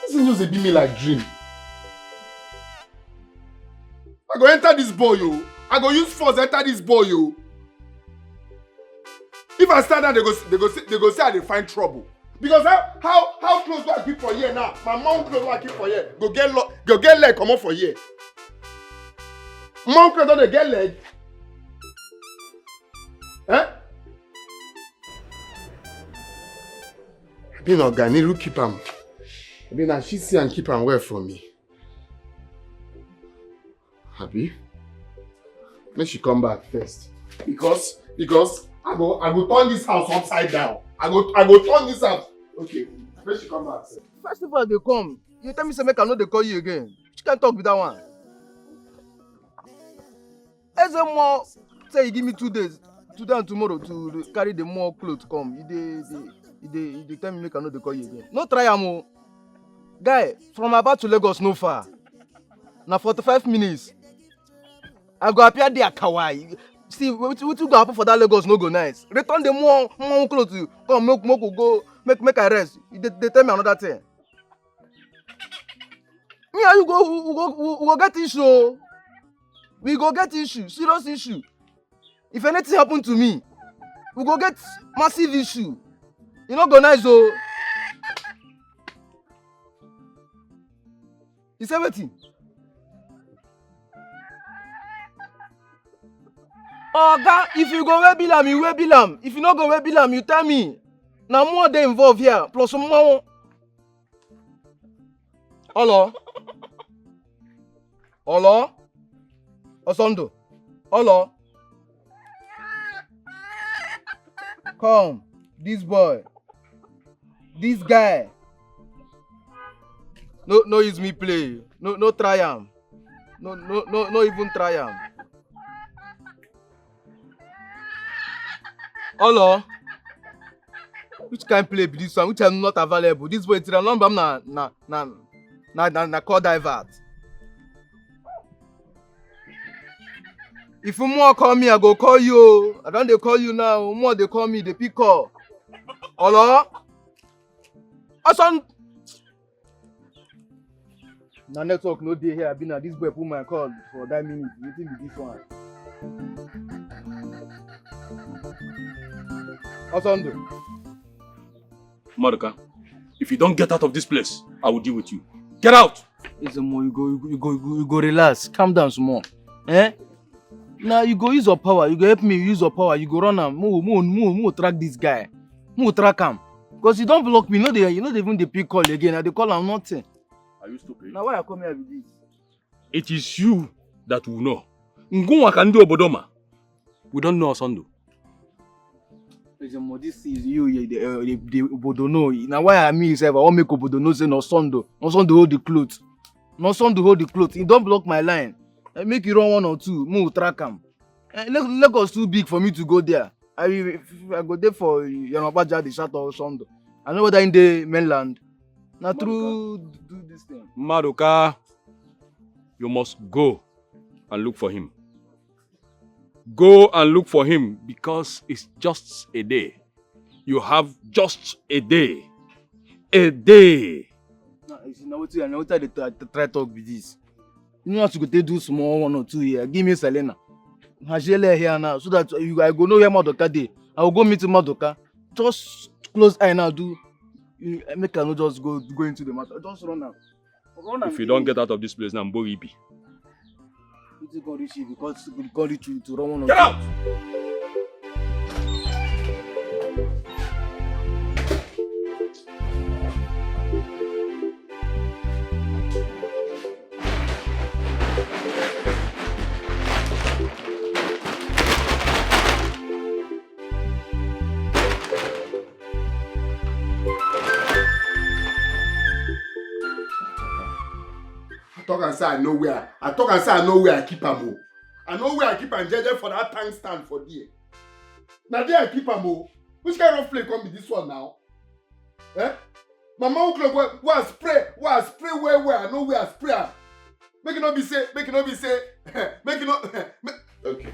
This is just a be me like dream. I go enter this boy, yo. I go use force enter this boy, yo. If I stand down, they go say I dey find trouble. Because how close do I keep for here now? My mom close do I keep for here? Go get leg come on for here. Mom close don't they get leg? Eh? I been organic keep am. I been na she see and keep am well for me. Happy? Make she come back first. Because I go turn this house upside down. I go turn this house. Okay, make she come back first. First of all, they come. You tell me say make I know they call you again. You can't talk with that one. As a more say you give me 2 days, today and tomorrow to carry the more clothes come. They tell me make I know they call you again. No try am. Guy, from Aba to Lagos no far. Now 45 minutes. I go appear there kawaii. See, what you go happen for that Lagos no go nice. Return the more clothes to come make go make I rest. They tell me another thing. Me and you we go get issue. We go get issue, serious issue. If anything happen to me, we go get massive issue. You no go nice oh. You say wetin? Oga, if you go where Bilam, you where Bilam. If you no go where Bilam, you tell me. Now more they involved here, plus some more. Hello? Hello? Osondo? Hello? Come, this boy. This guy. No use me play. No try am. No even try am. Hello? Which kind play be this one? Which I'm not available? This boy it's a number na call divert. If more call me, I go call you. I don't they call you now. More they call me, they pick call. Hello? Asan. Na network no day here. I been at this boy put my call for that minute. You think this one? Asando. Maruka, if you don't get out of this place, I will deal with you. Get out! Izemo, you go relax. Calm down some more. Eh? Now you go use your power. You go help me use your power. You go run am. Move track this guy. Move track him. Because you don't block me. You know they even the pick call again. And they call am nothing. Are you stupid? Now why I come here with this? It is you that will know. Ngunwa can do Obodoma. We don't know Asando. This is you, the Obodono. Now why I me myself, I want make Obodono say no Sondo. No Sondo hold the clothes. No Sondo hold the clothes. You don't block my line. I make you run 1 or 2. Move track him. Lagos too big for me to go there. I go there for Yanabaja, the shot or Sondo. I know whether in the mainland. Now through do this thing. Maruka, you must go and look for him. Go and look for him because it's just a day. You have just a day. A day. Now what I try to talk with this. You know how to go do small 1 or 2 here. Give me Selena. Hajele here now so that I go know where Madoka day. I will go meet Madoka. Just close eye now. Make I not just go into the matter. Just run now. If you don't get out of this place now, Mboribi. It's going to reach you because it's going to reach you to run 1 or 2. Get out! Talk and say I know where I keep am. I know where I keep am jeje for that tank stand for there. Now there I keep am. Which kind of play come be this one now? Eh? My mom clock where I spray where I know where I spray am. Make it not be say. Okay.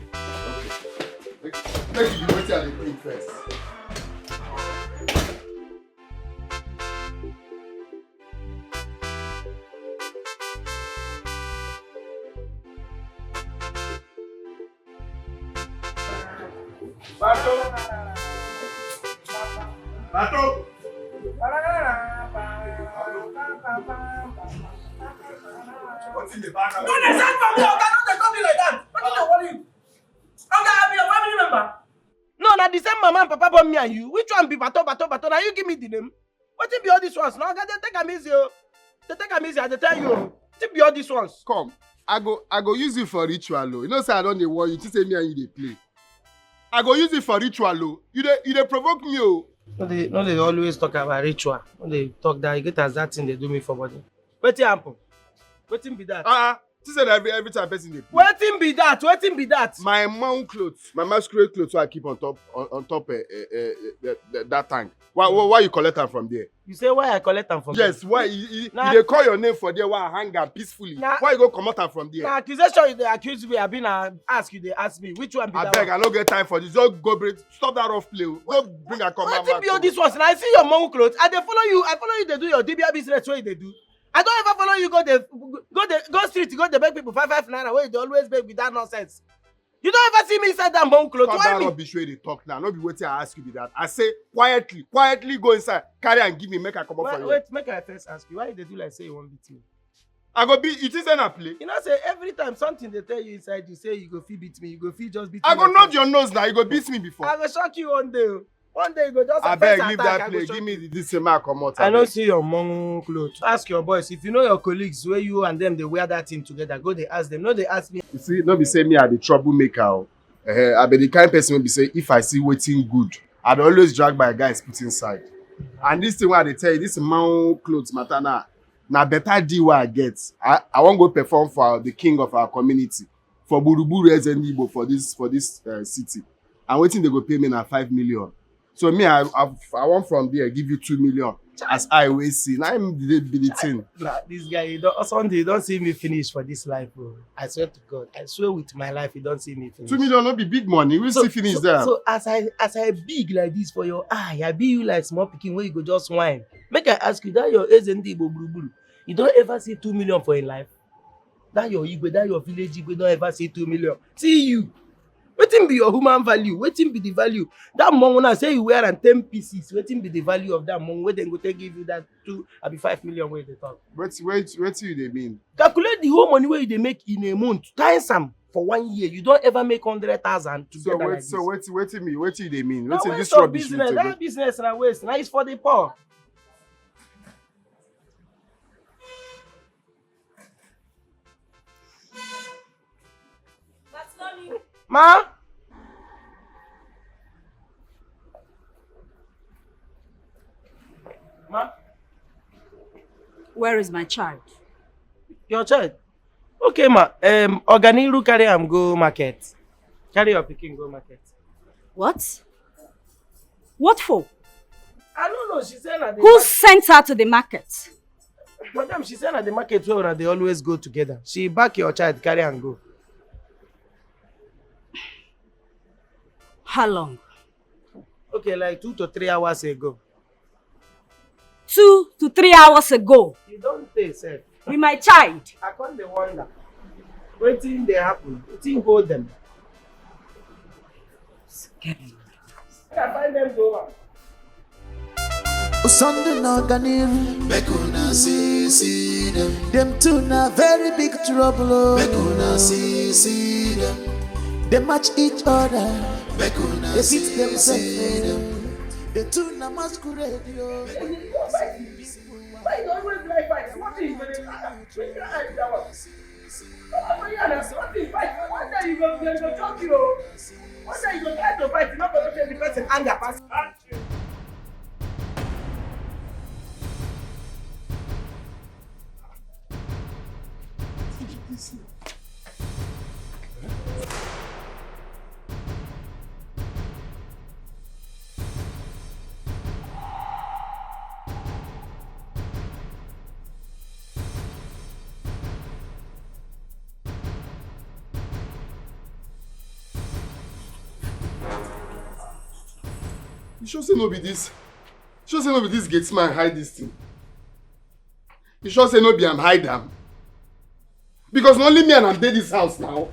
Make it be wetin I dey bring first. Bato. What's in the bag? No, they send for me, Oga, don't they come me like that. What do they worry you? Oga, I be your family member. No, na the same mama and papa born me and you. Which one be Bato? Now you give me the name. What be all these ones? Now, Oga, they take am easy, oh. They take am easy, I dey tell you. What be all these ones? Come, I go use you for ritual, oh. You know, say I don't dey worry. You say me and you dey play. I go use it for ritual, oh. You dey provoke me, oh. No, they always talk about ritual. No, they talk that you get as that thing they do me for body. Wetin happen? Wetin be that? She said every time person dey play. Wetin be that? Wetin be that? My mount clothes, my masquerade clothes, so I keep on top that tank. Why you collect them from there? You say why I collect them from yes, there? why you dey call your name for there? Why I hang am peacefully? Why you go comot am from there? Na accusation you dey accuse me. I been ask you, they ask me. Which one be that? Abeg, I no get time for this. Just go stop that rough play. Go bring a come back. Wetin be all this ones? Na I see your mount clothes. I dey follow you. I follow you. They do your DBA business. What they do? I don't ever follow you. Go street. Go beg people 5 naira. Where you dey always beg with that nonsense. You don't ever see me inside that mount clothes. Stop Why that me? rubbish wey dey talk now. No be wetin I ask you be that. I say quietly go inside, carry and give me, make I come up for you. Wait, make I first ask you. Why they do like say you won't beat me? I go beat. You think say na play? You know, say every time something they tell you inside, you say you go feel beat me. You go feel just beat me. I go nod your nose now. You go beat me before. I go shock you one day. One day you go just. Abeg, leave that play. Give me this same I come out. I don't see your mount clothes. Ask your boys if you know your colleagues where you and them they wear that thing together. Go they ask them. No, they ask me. You see, no be say me I the troublemaker. I be the kind person wey be say if I see wetin good, I dey always drag my guys put inside. And this thing wey I dey tell you, this mount clothes matter na better deal wey I get. I wan go perform for the king of our community for Buruburu Ezenigbo for this city. And wetin they go pay me na 5 million. So me, I want from there give you 2 million. As I always see, now I'm be the thing. Nah, this guy, Sunday, you don't see me finish for this life, bro. I swear to God, I swear with my life, you don't see me finish. 2 million not be big money. We'll see finish there. So as I big like this for your eye, I be you like small pikin where you go just whine. Make I ask you, that your Ezenigbo Buruburu, you don't ever see 2 million for your life. That your Igwe, that your village Igwe don't ever see 2 million. See you. Wetin be your human value? Wetin be the value? That money when I say you wear and 10 pieces, wetin be the value of that money? Where then go take give you that 5 million where they talk? Wait you they mean? Calculate the whole money where they make in a month. Times some for 1 year. You don't ever make 100,000 together like this. So wait you they mean? Now Wait waste this of rubbish business. That business na waste. Now it's for the poor. Ma? Ma? Where is my child? Your child? Okay, ma. Organiru carry am go market. Carry your pikin go market. What? What for? I don't know. She said that. Who sent her to the market? Madam, she said at the market where they always go together. She back your child, carry and go. How long? Okay, like 2 to 3 hours ago. 2 to 3 hours ago. You don't say, sir. With my child. I can't dey wonder. Wetin dey happen? Wetin hold them? Scary. I find them over. Sunday no ganir, make una see them. Them two na very big trouble. Make una see them. They match each other. Make una they fit themselves. The two na masquerade yo. Why you always like fight? What is it? What is fight? One day you go talk you. One day you go try to fight. You not going to tell the person anger pass. You sure say no be this? You sure say no be this gate man hide this thing? You sure say no be am hide am? Because na only me and am dey this house now.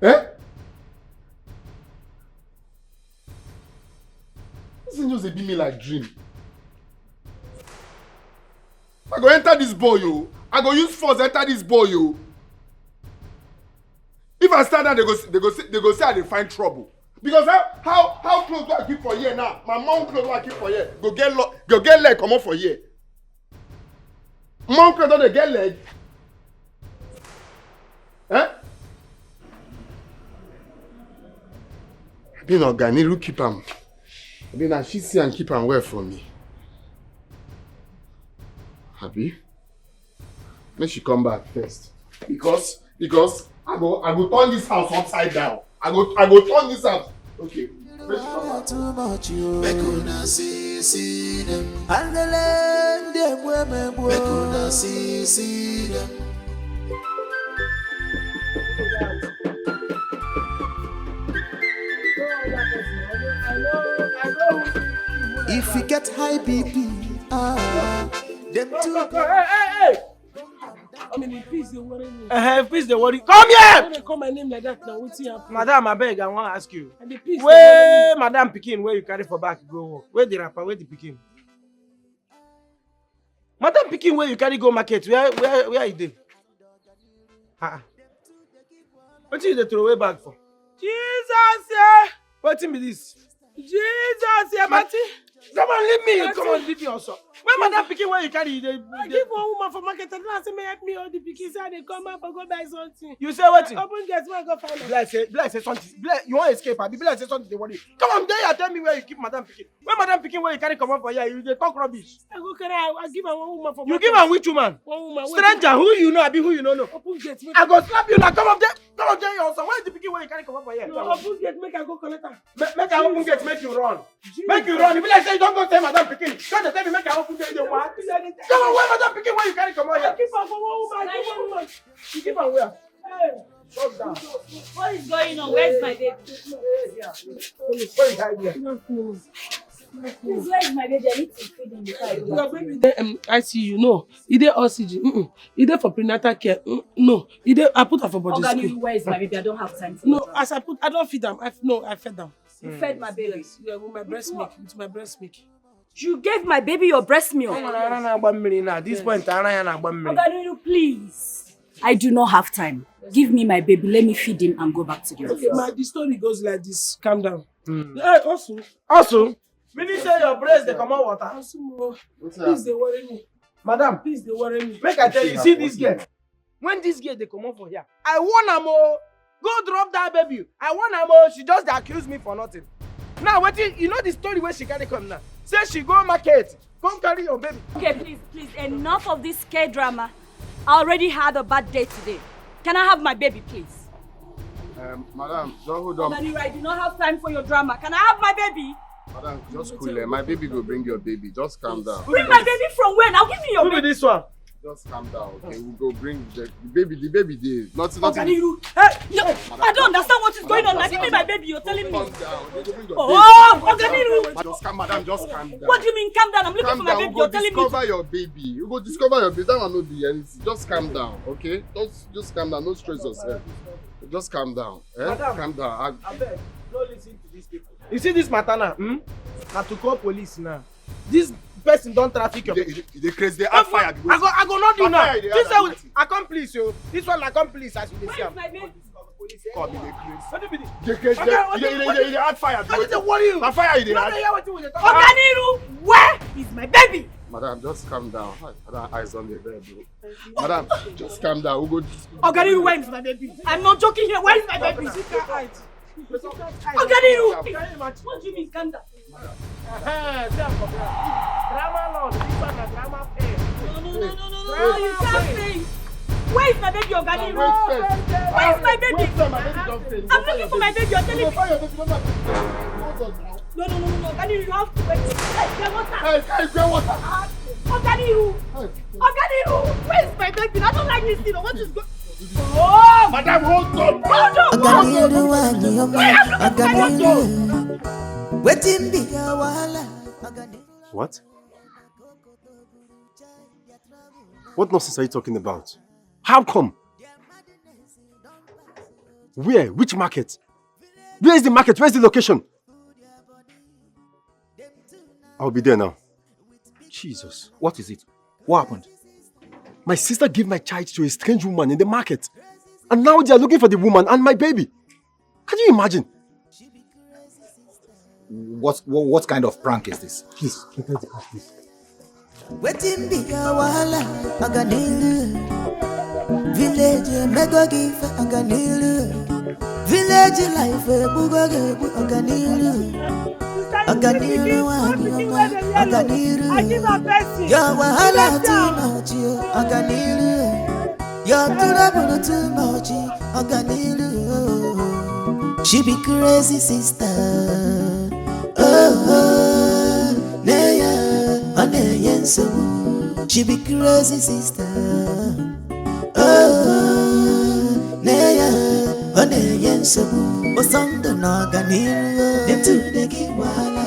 Eh? thing just be me like dream. I go enter this boy, yo. I go use force enter this boy, yo. If I stand there, they go say I dey find trouble. Because how close do I keep for here now? My mom close do I keep for here? Go get leg come up for here. Mom close don't they get leg? Eh? Be no guy, need to keep him. Be na she see and keep him well for me. Happy? Make she come back first. Because I go turn this house upside down. I go turn this house. Okay. Make she come back. Too much you. Make una see them. And the land them women. Make una see them. If you get high BP, them too. Hey! I mean, please they worry me. Please they worry. Come here! When they call my name like that now, what's here? Madam, I beg, I want to ask you. And the please. Where Madam Pikin, where you carry for back, go? Where the rapper, where the Pikin? Madam Pikin, where you carry go market? Where you did? What you dey throw away bag for? Jesus, yeah. What be this? Jesus, yeah, Matty. Come on, leave me. Come on, leave me also. Where Madam Pikin, where you carry? I give one woman for market and last me help me all the pikin say they come up and go buy something. You say what? Open gate, where I go find Bless say something. You want to escape? Abi Bless say something. They worry. Come on, there you tell me where you keep Madam Pikin. Where Madam Pikin, where you carry come up for here? You dey talk rubbish. I go carry. I give her one woman for You market. give her which woman? One woman. Stranger, who you know? Abi who you know? Open gate. I go slap you now. Come up there. Come up there, you also. Where is the Pikin where you carry come up for here? No, open gate, make I go collect her. Make her open gate, make you run. Make you run. If you like say you don't go tell Madam Pikin, don't tell me make her open gate. You want? Come on, where Madam Pikin, where you carry come on here? I keep her for one woman. I keep one woman. You keep her where? Hey. Shut down. What is going on? Where's my baby? Where is hide here? Please, where is my baby? I need to feed him before I go Your back. baby dey ICU, no. He dey oxygen, He dey for prenatal care, no. He dey. I put her for body Organi, school. where is my baby? I don't have time for No, that. as I don't feed them. I fed them. You fed my baby. Yeah, with my breast milk. With my breast milk. You gave my baby your breast milk. At this point, Organi, please. I do not have time. Give me my baby. Let me feed him and go back to the Okay, office. the story goes like this. Calm down. Hey, Also, meaning say your breast they come out water. Please, they worry me. Madam, Please, they worry me. make I tell you, see this girl. When this girl they come out for here, I want her more. Go drop that baby. I want her more. She just accuse me for nothing. Now, what you know the story where she carry come now? Say she go market, come carry your baby. Okay, please, enough of this K-drama. I already had a bad day today. Can I have my baby, please? Madam, just hold on. Organi, I do not have time for your drama. Can I have my baby? Madam, just cool. My baby will bring your baby. Just calm down. Bring my baby from when? I'll give you your Who be baby. this one? Just calm down, okay? We'll go bring the baby. The baby there. Nothing. Organi, I don't understand what is going on. Now give me my baby. You're telling me. Calm down. They will bring your Oh, Organi, Just calm, madam. Just calm down. what do you mean? Calm down. I'm looking Calm for my down. baby. We'll You're go telling me. discover your baby. We'll go discover your baby. That will not be anything. Just calm down, okay? Just calm down. Don't stress yourself. Just calm down. Madam. Calm down. I beg, no listen to these people. You see this matter now? Now to call police now. This person don't traffic your. They crazy. They add fire. I go not do now. Fire, they This add one that. accomplice yo. This one accomplice as you dey see Where am. is my baby? Come, they crazy. What be this? They crazy. They add fire. How did they worry you? The fire they You don't add. hear wetin we dey talk about? Organi, where is my baby? Madam, just calm down. Madam, eyes on the bed, bro. Madam, just calm down. We'll go. Organi, where is my baby? I'm not joking here. Where is my baby? Organi, what do you mean? Calm down. Drama lord, this one na drama fair. No, you can't say. Where is my baby, Organi? Where is my baby? I'm looking for my baby. You're telling me. No, Organi, you have to wait. Hey, get water. Organi, where is my baby? I don't like this thing. What is going on? Oh, Madam, hold on. What? What nonsense are you talking about? How come? Where? Which market? Where is the market? Where is the location? I'll be there now. Jesus, what is it? What happened? My sister gave my child to a strange woman in the market. And now they are looking for the woman and my baby. Can you imagine? What kind of prank is this? Please, enter the house, please. Waiting be a wala, Aganilu. Village, mega give Aganilu. Village life, Bugage, Aganilu. Aganilu, Aganilu. Your wahala too much, Aganilu. Your trouble too much, Aganilu. She be crazy, sister. Oh, Neya, Neya, so she be crazy, sister. Oh, Neya, Neya, so Osando Naganiru, them two they give wala.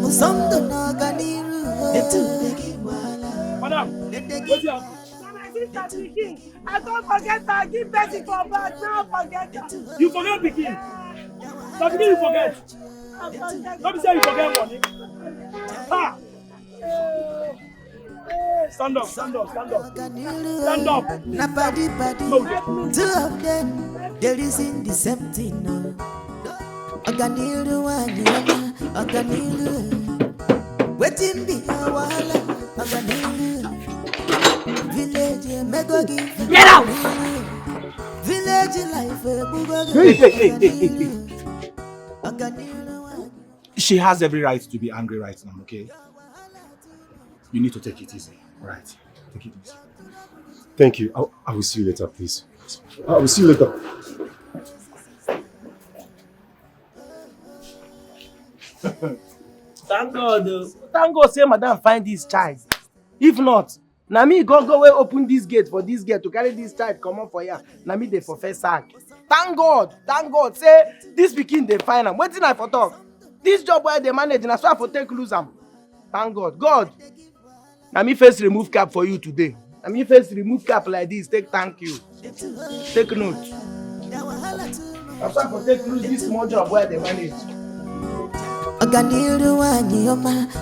Osando Naganiru, them two they give wala. Madam, what's your I don't forget her. Give Bessie for back. Don't forget her. You forget Pikin. Now Pikin you forget. Don't be saying you forget money. Ha! Stand up, stand up, stand up. Stand up. Napadi, two of them, there is in the same thing. Aganiru, Aganiru, waiting be a wala, Aganiru. Village, mega give. Get out! Village life, Hey. She has every right to be angry right now, okay? You need to take it easy, right? Take it easy. Thank you. I will see you later, please. I will see you later. Thank God. Thank God say madam find this child. If not, na me go wey open this gate for this girl to carry this child comot for here. Na me dey for first sack. Thank God say this pikin dey find am. Wetin I for talk? This job wey I dey manage na so I for take lose am. Thank God. Na me first remove cap for you today. Na me first remove cap like this. Take thank you. Take note. Na so I for take lose this small job wey I dey manage. Aganiru,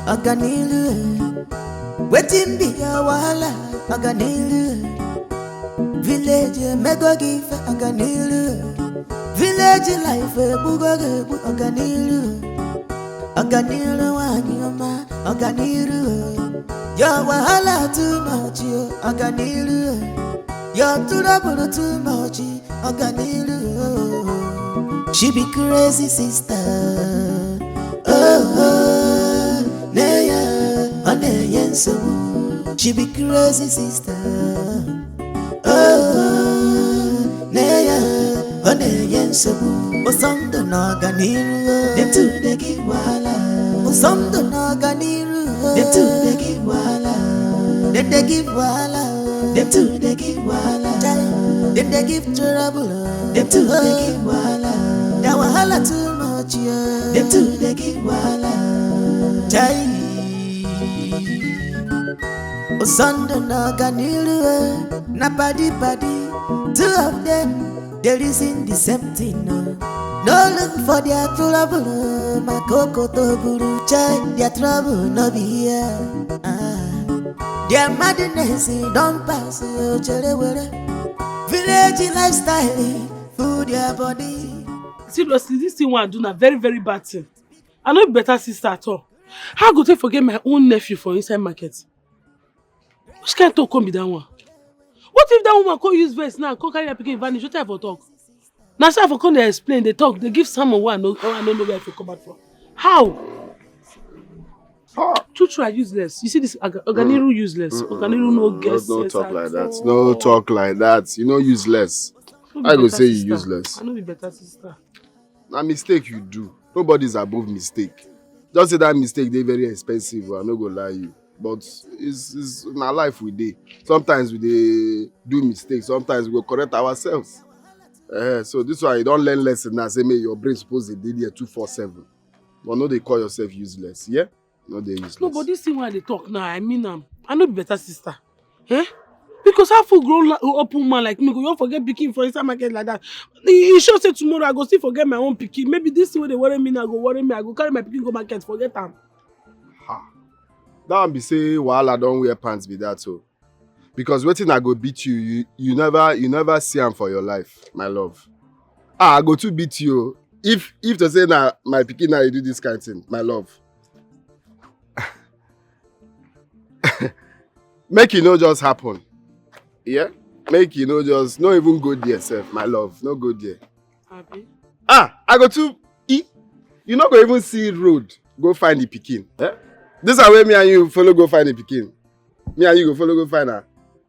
Aganiru, waiting be a wala, Aganiru. Village, mega give, Aganiru. Village life, Bugage, Aganiru. Aganiru, Aganiru. Your wahala too much, Aganiru. Your trouble too much, Aganiru. She be crazy, sister. Oh, Neya, Neya, so she be crazy, sister. Oh, Neya, Neya, so Osando Naganiru, them two they give wala. Osando Naganiru, them two they give wala. Then they give wala, them two they give wala. Then they give trouble, them two they give wala. That wahala too much, yeah. Them two they give wala. Jai Osando Naganiru, Napadi, two of them, there is in the same thing. No look for their trouble, my coco toburu. Jai, their trouble no be here. Their madness don't pass, village lifestyle, food your body. Seriously, this thing one do na very, very bad thing. I no be better sister at all. How go take forget my own nephew for inside market? Which kind of talk come be that one? What if that woman come use verse now, come carry her pikin vanish? What type of talk? Now so I for come dey explain, they talk, they give someone one, no, I don't know where to come out from. How? True are useless. You see this Oganiru useless. Oganiru no guess. No talk like that. No talk like that. You know useless. I go say you useless. I know be better sister. Na mistake you do. Nobody's above mistake. Just say that mistake they very expensive. I no go lie you. But it's in our life we dey. Sometimes we dey do mistakes. Sometimes we go correct ourselves. So this one you don't learn lesson now. Say, your brain supposed to dey there 247. But no, they call yourself useless. Yeah. No, they useless. No, but this thing why they talk now, I mean, I know be better sister. Eh? Because how full grown open man like me go, you don't forget pikin for inside market like that. You sure say tomorrow I go still forget my own pikin. Maybe this thing where they worry me now, go worry me. I go carry my pikin go market, forget them. Ha. That one be say wahala don't wear pants be that so. Because waiting I go beat you, you never see him for your life, my love. I go to beat you. If to say na my pikin now you do this kind of thing, my love. Make it no just happen. Yeah? Make it no just no even go there self, my love. No go there. Happy? I go to you not go even see road. Go find the pikin. Eh? This is where me and you follow go find the pikin. Me and you go follow go find her.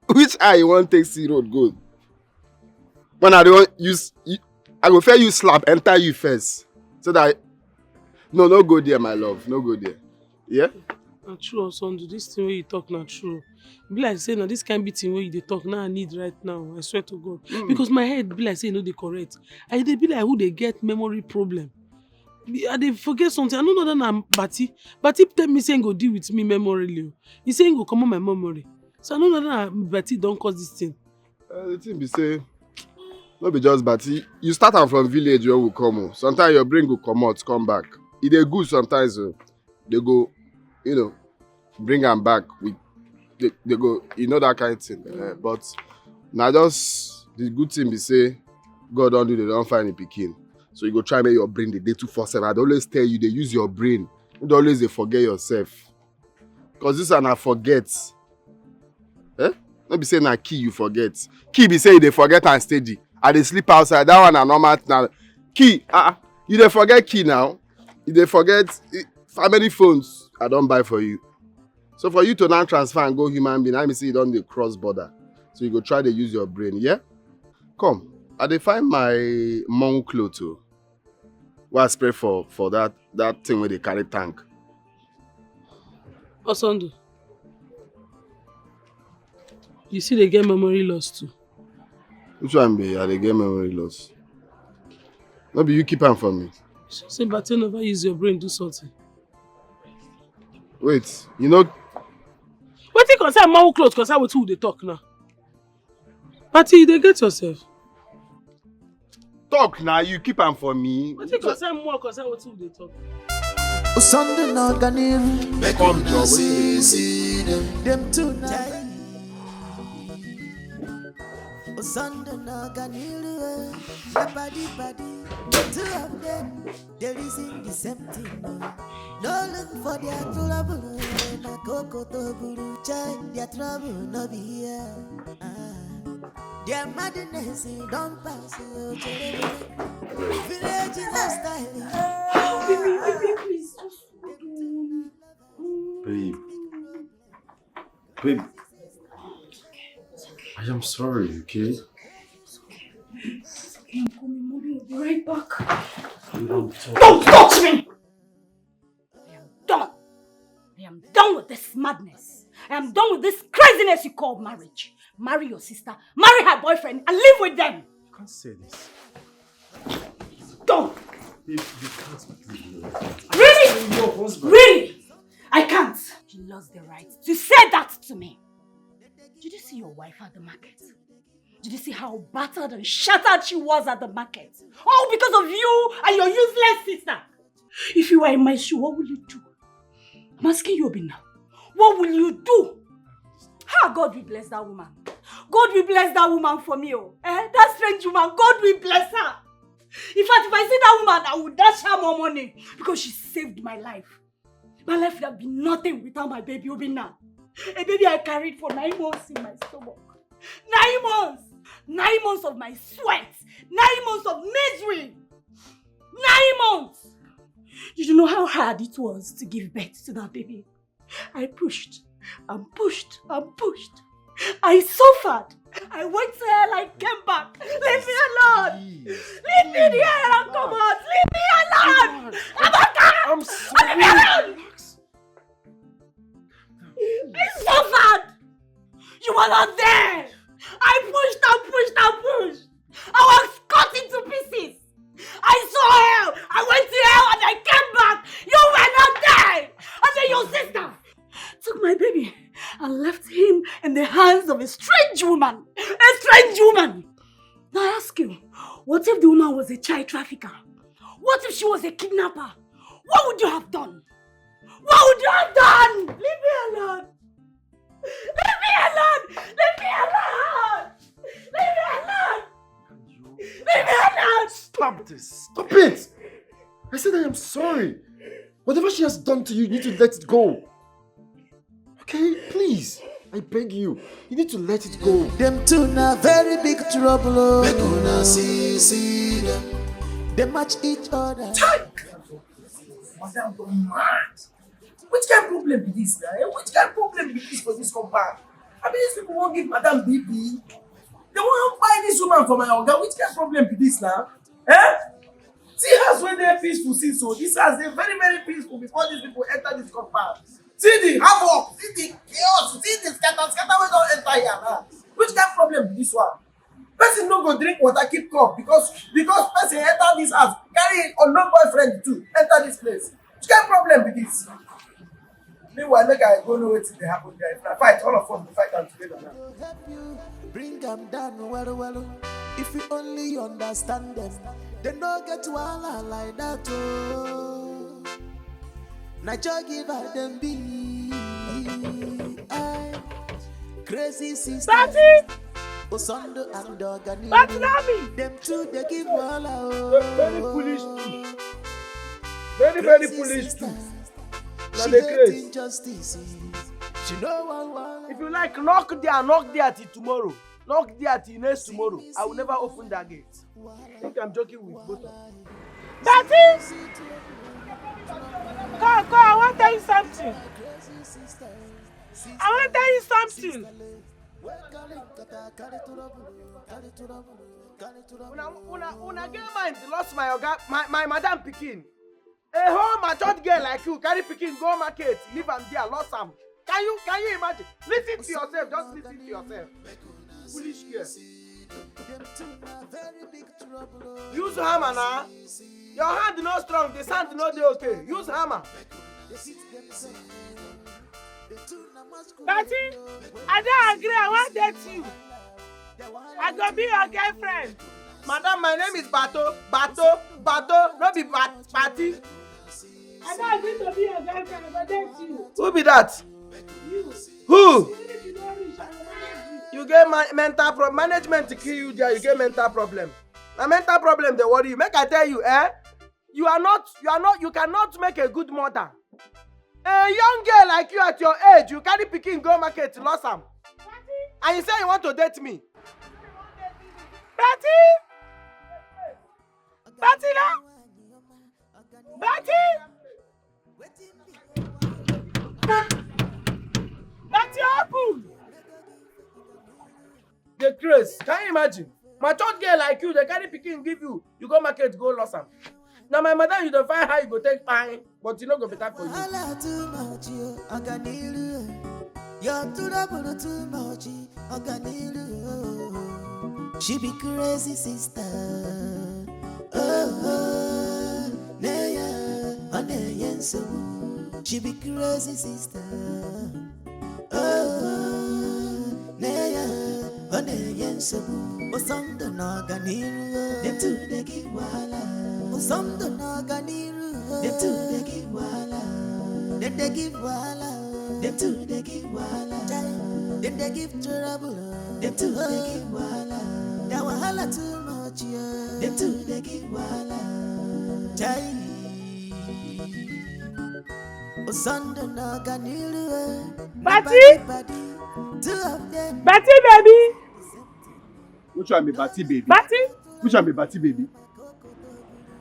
Which eye you want take see road go? When I don't use I go fair you slap, enter you first. So that no go there, my love. No go there. Yeah? Not true, Sunday. This thing where you talk not true. Be like say now this can't be thing where you dey talk now I need right now. I swear to God. Because my head be like say no they correct. I dey be like who they get memory problem. I dey forget something. I don't know that I'm Bati. Bati tell me saying go deal with me memorily. He saying go come on my memory. So I don't know that Bati don't cause this thing. The thing be say, no be just Bati. You start out from village where we come. Sometimes your brain go come out, come back. It dey good sometimes. They go, bring them back. They go, that kind of thing. But now just the good thing be say, God don't do, they don't find a pikin. So you go try make your brain the day 247. I always tell you, they use your brain. You don't always they forget yourself. Because this one I forget. Don't be saying na key you forget. Key be say they forget and steady. And they sleep outside. That one are normal now. Key, you they forget key now. You they forget how many phones I don't buy for you. So for you to now transfer and go human being, I mean see you don't dey cross border. So you go try to use your brain, yeah? Come, I dey find my monk cloth too. Why I spray for that thing where they carry tank. Osondo. You see they get memory loss too. Which one be I dey get memory loss? No be you keep am for me. So say but you never use your brain do something. Wait, you know. What you concern monk clothes concern with who they talk now? But you dey get yourself. Talk now, you keep am for me. What you concern more concern with who they talk? Sunday no ganir. Come, Joe, see Them tonight. Sunday no ganir. Body. The two of them, they reason the same thing. No look for their trouble. Na koko to guru chai. Their trouble no be here. Their madness don't pass. Village is a style. Baby, please. Babe, I am sorry, okay? It's okay, I'm coming, mommy. I'll be right back. Don't Touch me! I am done. I am done with this madness. I am done with this craziness you call marriage. Marry your sister, marry her boyfriend, and live with them. You can't say this. Done. Babe, you can't believe me. Really? Your husband. Really? I can't. She lost the right to say that to me. Did you see your wife at the market? Did you see how battered and shattered she was at the market? All because of you and your useless sister. If you were in my shoe, what will you do? I'm asking you, Obina. What will you do? How God will bless that woman. God will bless that woman for me. That strange woman, God will bless her. In fact, if I see that woman, I will dash her more money because she saved my life. My life would have been nothing without my baby Obina. A baby I carried for 9 months in my stomach. 9 months! 9 months of my sweat! 9 months of misery! 9 months! Did you know how hard it was to give birth to that baby? I pushed and pushed and pushed. I suffered. I went to hell, I came back. Leave me alone! Leave me here and come out! Leave me alone! I'm sorry. Leave me alone! I suffered! You were not there! I pushed and pushed and pushed! I was cut into pieces! I saw hell! I went to hell and I came back! You were not there! And then your sister took my baby and left him in the hands of a strange woman! A strange woman! Now I ask you, what if the woman was a child trafficker? What if she was a kidnapper? What would you have done? What would you have done? Leave me alone. Leave me alone. Leave me alone. Leave me alone. Leave me alone. Stop this. Stop it. I said I am sorry. Whatever she has done to you, you need to let it go. Okay, please. I beg you. You need to let it go. Them two na very big trouble. Make una see them. They match each other. Madam, don't mad. Which kind of problem be this now? Which kind of problem be this for this compound? I mean, these people won't give Madam BP. They won't buy this woman for my organ. Which kind of problem be this now? Eh? See house when they're peaceful, see so. This house they're very, very peaceful before these people enter this compound. See the havoc, see the chaos, see the scatter when don't enter here now. Which kind of problem be this one? Person no go drink water, keep cup because person enter this house, carry unknown boyfriend too, enter this place. Which kind of problem be this? Meanwhile, make I go know what they happen there. If I fight, all of us will fight them together now. Bring them down, well. If you only understand them, they don't get wala like that. Oh, Naja give them be crazy sister. Osando and Organi. Them two they give wala. Very foolish too. Very, very foolish too. She hate injustice. She know one. If you like, knock there till tomorrow. Knock there till next tomorrow. I will never open that gate. I think I'm joking with both of you. Daddy! Come, I want to tell you something. Una get mind lost my madam pikin. A whole matured girl like you carry pikin go market, leave am there, lost am. Can you imagine? Listen to yourself, just listen to yourself. Foolish girl. Use hammer now. Your hand no strong, the sand no dey okay. Use hammer. Daddy, I don't agree. I want to date you. I go be your girlfriend. Madam, my name is Bato, no be Patty. I don't agree to be your girlfriend. I go date you. Who be that? You. Who? If you don't reach, I will manage you. You get mental problem. Management to kill you there. You get mental problem. Na mental problem they worry you. Make I tell you, you cannot make a good mother. A young girl like you at your age, you carry pikin go market, lost am. And you say you want to date me. Betty! Open! The craze. Can you imagine? My third girl like you, they carry pikin give you. You go market, go lost am. Now my mother, you don't find how you go take fine, but you no go better for you. She be crazy sister. She be crazy sister. Osando na ganiru. Them two they give wala. Osando na ganiru. Them two they give wala. Then they give wala. Them two they give wala. Then they give trouble. Them two they give wala. That wahala too much, yeah. Them two they give wala. Jai. Osando na ganiru. Betty, baby. Which one be Batty baby? Betty? Which one be Batty baby?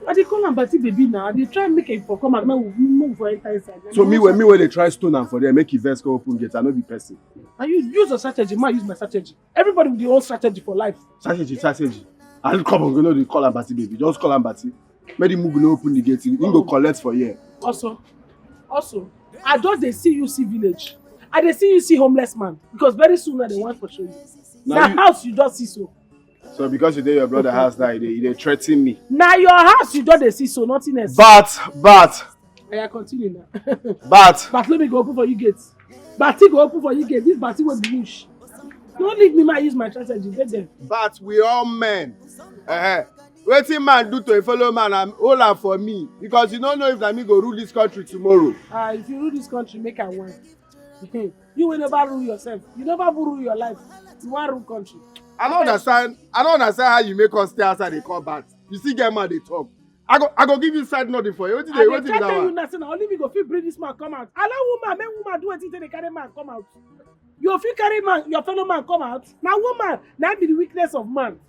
I dey call am Betty baby now. They try make it for come and move for enter inside. So me when they try stone am for there, make Yves go open gate, I no be person. And you use your strategy, man use my strategy. Everybody with their own strategy for life. Strategy. I'll come on, go call am Batty baby. Just call am Batty. Make the move no open the gate. You go collect for here. Also, I just dey see you see village. I dey see you see homeless man because very soon they want for show you. Now house you just see so. So because you dey your brother house now, they threaten me. Now your house you just dey see so nothing else. But. I continue now. But let me go open for you gates. Batty go open for you gate. This Batty will be bush. Don't leave me, man. Use my strategy. Get them. But we all men. Wetin man do to a fellow man and hold am for me because you don't know if na me go rule this country tomorrow. If you rule this country, make am well. You will never rule yourself. You never rule your life. You wan rule country. I don't understand how you make us stay outside dey come back. You still get mad dey talk. I go give you side nothing for you. Wetin be that tell you one? nothing. Only me go fit bring this man come out. Allow woman, make woman do wetin they carry man come out. You fit carry man, your fellow man come out. Now woman, that be the weakness of man.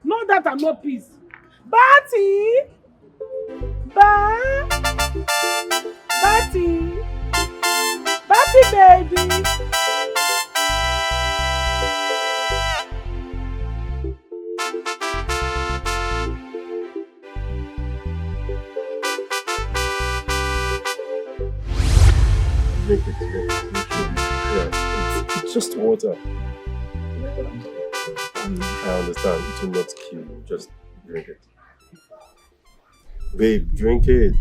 Not that I'm not peace. Batty, baby. Drink it. Yeah, it's just water. I understand. It will not kill you. Just drink it. Babe, drink it.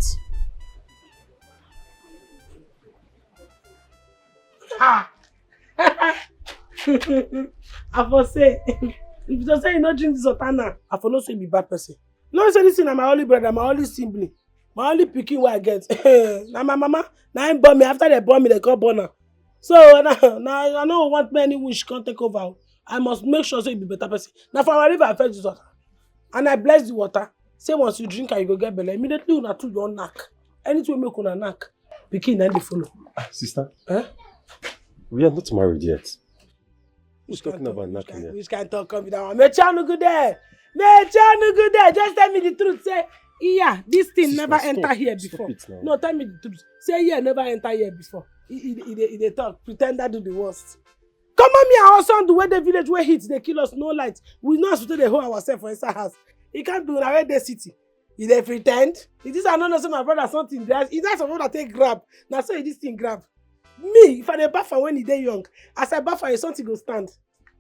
I for say, if you don't say you not drink this water now, I for not say you be bad person. No say this thing na my only brother, my only sibling, my only pikin wey I get. Now my mama, now him born me. After they born me, they come born her. So now I don't want many wish can't take over. I must make sure say you be better person. Now for my river, I fetch this water, and I bless the water. Say once you drink and you go get belly, immediately una two your knack. Anything make una knack, pikin then they follow. Sister, Eh? we are not married yet. Who's talking about knacking here? Which can talk come with that one? Mecha no good there. Just tell me the truth. Say, yeah, this thing Sister, never stop. enter here Stop before. it now. No, tell me the truth. Say, yeah, never enter here before. They talk, pretend that do the worst. Come on, me our son the way the village where hits they kill us no light. We know how to the whole ourselves for inside house. He can't do that the city. He they pretend. It is another say my brother something there. He does something that take grab. Now say this thing grab. Me, if I dey baff when he dey young, as I baff something go stand.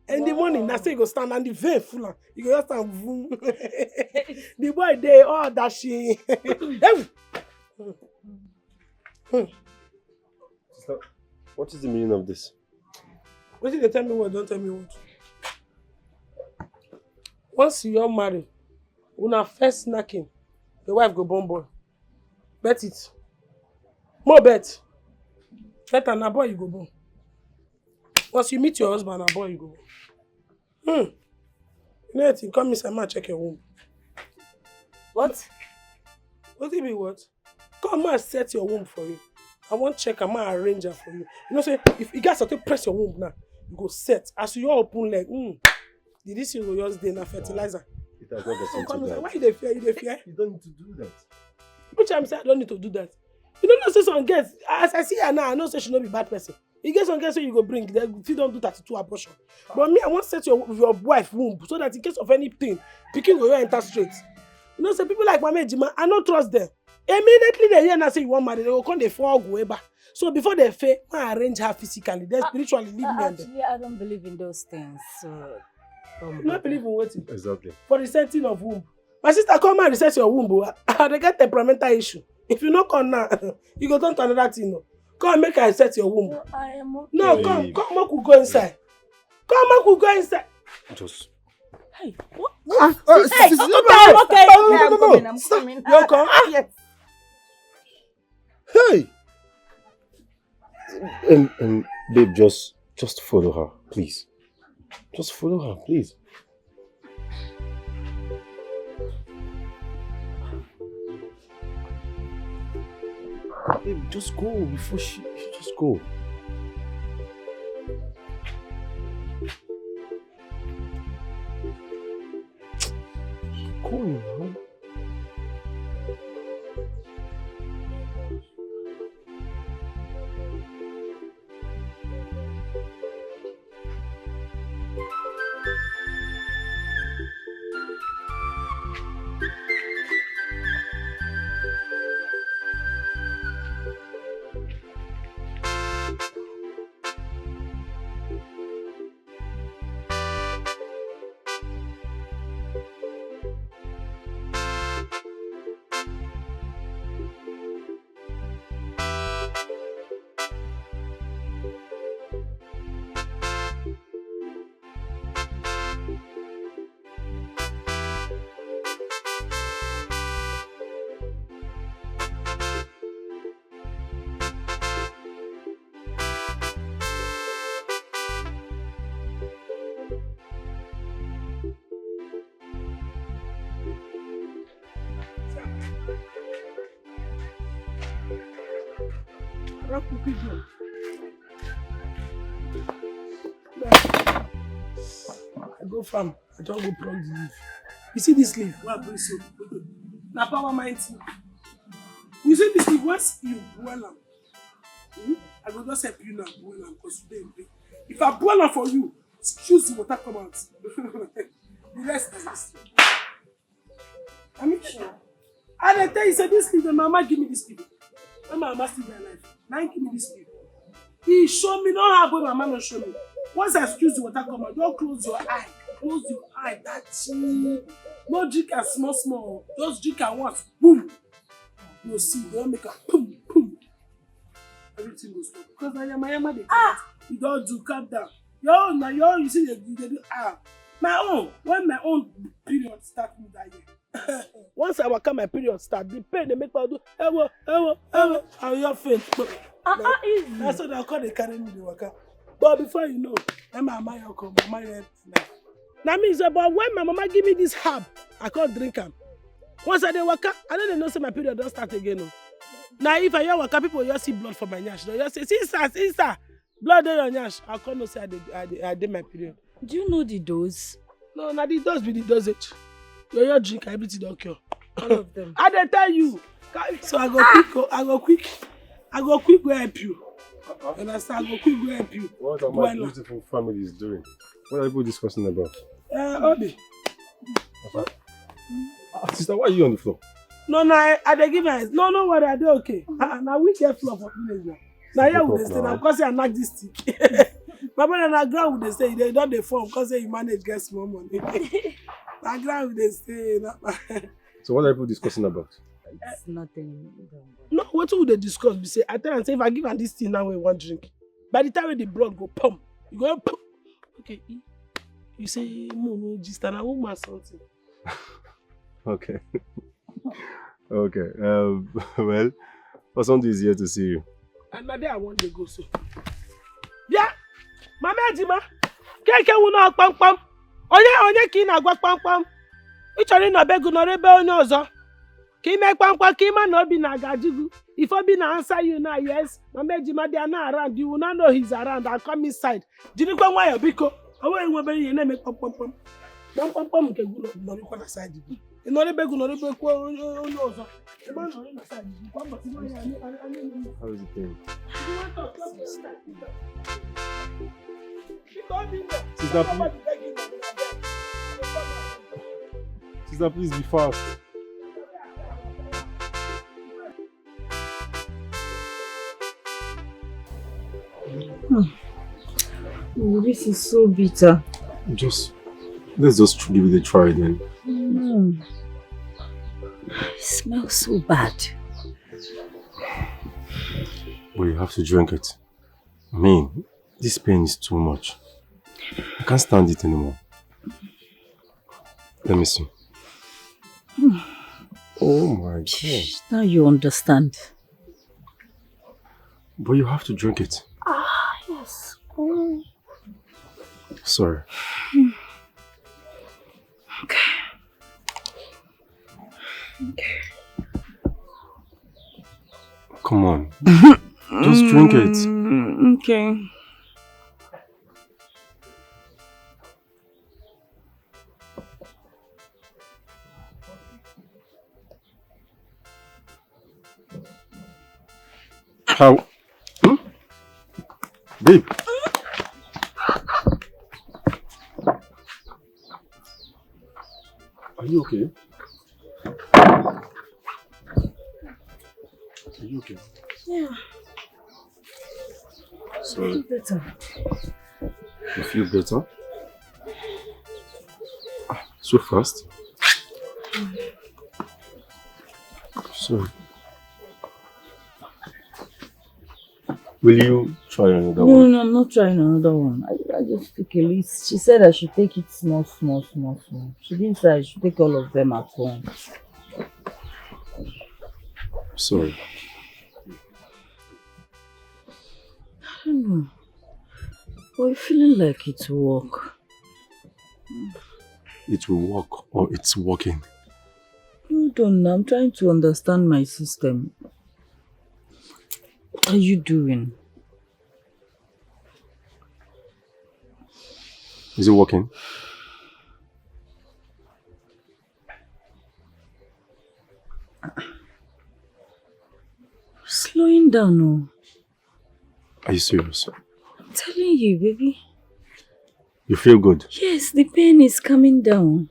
In the morning, now say he go stand and the vein full on. He go just stand boom. The boy dey all that she. Sister, what is the meaning of this? What did they tell me what? Don't tell me what. Once you are married, una first snacking, the wife go born boy. Bet it. More bet. Better na boy you go born. Once you meet your husband, na boy you go born. You know anything? Come inside, man, check your womb. What? What do you mean what? Come man, set your womb for you. I want check and man arrange her for you. You know say if you guys have to press your womb now, you go set. As you open leg, did this you go just dey na fertilizer? It has not So gotten come to inside. that. Why you dey fear? You dey fear? You don't need to do that. Which I'm saying I don't need to do that. You don't know say some girls, as I see her now, I know say she no be bad person. You get some girls say you go bring, they still don't do 32 abortion. But me, I want to set your wife womb so that in case of anything, pikin go enter straight. You know, say people like Mama Ejima, I don't trust them. Immediately they hear and say you want marry, they will come they fall go back. So before they fail, I arrange her physically. Then spiritually leave me on them. Actually, I don't believe in those things. So, You don't believe in what? Exactly. For the setting of womb. My sister, come and reset your womb. They get temperamental issue. If you not come now, you go turn to another thing. No. Come and make her reset your womb. no, I am okay. No, Hey. come, make we go inside. Come, make we go inside. Just. Hey, what? Hey, Okay, I'm coming. I'm Stop. coming. You come? Yes. Hey! Babe, just follow her, please. Just follow her, please. Babe, just go before she... Just go. Go now. Rock quick go. I go farm. I just go plug the leaf. You see this leaf? What I bring so? Na power mine tea. You see this leaf? Once you boil am, I go just help you now boil am because you dey. If I boil am for you, choose the water come out. The rest is this. I mean, sure. And I tell you, say this leaf, my mama give me this leaf. When my mama still alive, now he give me this leaf. He show me, no how my mama show me. Once I choose the water come out, don't close your eye. Close your eye, that's it. No drink am small. Just drink am once, boom. You see, don't make a boom, boom. Everything will stop. Because now my mama dey you don't do calm down. You see they do my own. When my own period start me that year. Once I waka my period start, the pain they make me do ewo, and your faint. That's what I call they carry me the waka. But before you know, then my mama come, my mama help now. That means about when my mama give me this herb, I can't drink them. Once I dey waka, I don't know say my period don't start again. No. Now if I hear waka, people just see blood from my nyash. They just say, sister, blood on your nyash. I can't know say I did my period. Do you know the dose? No, the dose be the dosage. Your drink, everything don't cure. All of them. I dey tell you. So I go quick go help you. And I go quick go help you. What are my beautiful families doing? What are people discussing about? Obi. Sister, why are you on the floor? No, I dey give eyes. No worry, I dey okay. Now we get floor for village now. Now here we dey stay. Now because I knock this stick. My brother na ground we dey stay. They don't dey form because you manage get small money. Na ground we dey stay. So what are people discussing about? It's nothing. No, what would they discuss? We say I tell and say if I give her this thing now we want drink. By the time when the blood go pump, you go pump. Okay, you say no, just an woman something. Okay. Okay. Well, Pastor is here to see you. And now there I want to go so. Yeah, Mama Jima, keke wuna pam pam. Onye ki na gwa pam pam. I chori na begu na rebe onye ozo. Ki make pam pam ki man no be na gajigu. If Obi na answer you now yes, Mama Jima they are not around. You will not know he's around. I'll come inside. Jini kwa why biko. Awe you be you make pam pam pam. Pam pam ke go no ni kwa na side. No rebe kwa onye ozo. E man no na side. Kwa but no ya ni. How is it going? Sister, please be fast. Oh, this is so bitter. Let's just give it a try then. It smells so bad. But you have to drink it. I mean, this pain is too much. I can't stand it anymore. Let me see. Oh my God. Now you understand. But you have to drink it. Yes. Sorry. Okay. Come on. Just drink it. Okay. How? Babe. Are you okay? Are you okay? Yeah. Sorry. I feel better. You feel better? So fast? Sorry. Will you try another one? No, I'm not trying another one. I just took a list. She said I should take it small. She didn't say I should take all of them at once. Sorry. I don't know. But I'm feeling like it will work. It will work or it's working? Hold on, I'm trying to understand my system. are you doing? Is it working? Slowing down, no. Are you serious? I'm telling you, baby. You feel good? Yes, the pain is coming down.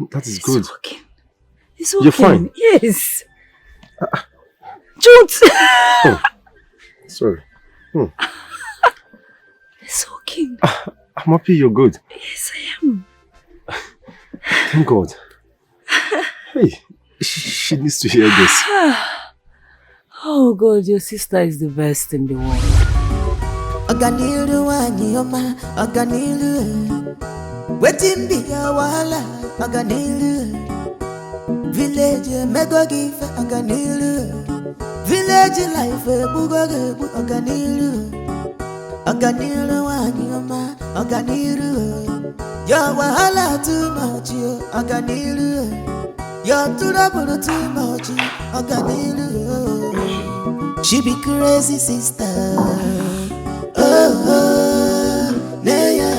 That is good. It's working. It's working. You're fine? Yes. Don't. Oh, sorry. It's working. I'm happy you're good. Yes, I am. Thank God. Hey, she needs to hear this. Oh God, your sister is the best in the world. Oganiru wanyoma, Oganiru. Waiting be your wala, Oganiru. Village mego give Oganiru. Village life bugo Oganiru. Oganiru wanyoma, Oganiru. Your wahala too much, Oganiru. Your trouble too much, Oganiru. She be crazy sister. Oh, Neya,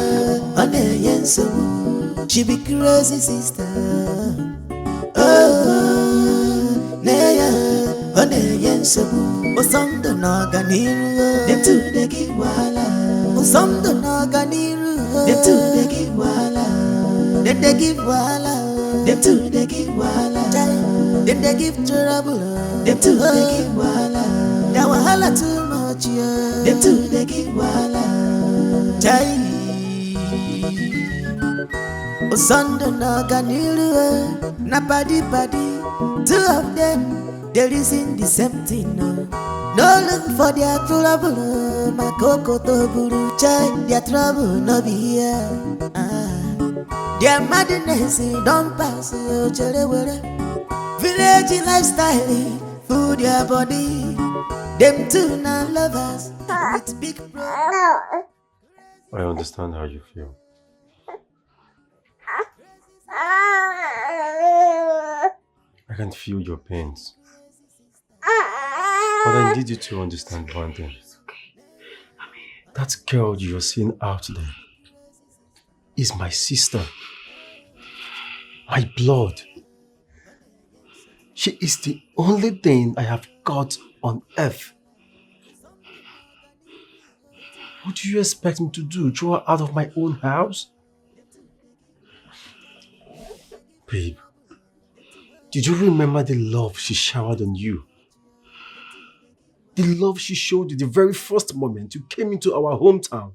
Neya, so she be crazy sister. Oh, Neya, Neya, so Osando Naganiru. Them two they give wala. Osando Naganiru. Them two they give wala. Then they give wala. Them two they give wala. Then they give trouble. Them two they give wala. That wahala too much, yeah. Them two they give wala. Jai. Osando Naganiru. Na paddy. Two of them, they listen the same thing. No look for their trouble. My coco to guru chai. Their trouble no be here. Their madness don't pass. Village lifestyle, food your body. Them two now lovers with big I understand how you feel. I can feel your pains. But I need you to understand one thing. That girl you're seeing out there is my sister. My blood. She is the only thing I have got on earth. What do you expect me to do? Throw her out of my own house? Babe, did you remember the love she showered on you? The love she showed you the very first moment you came into our hometown.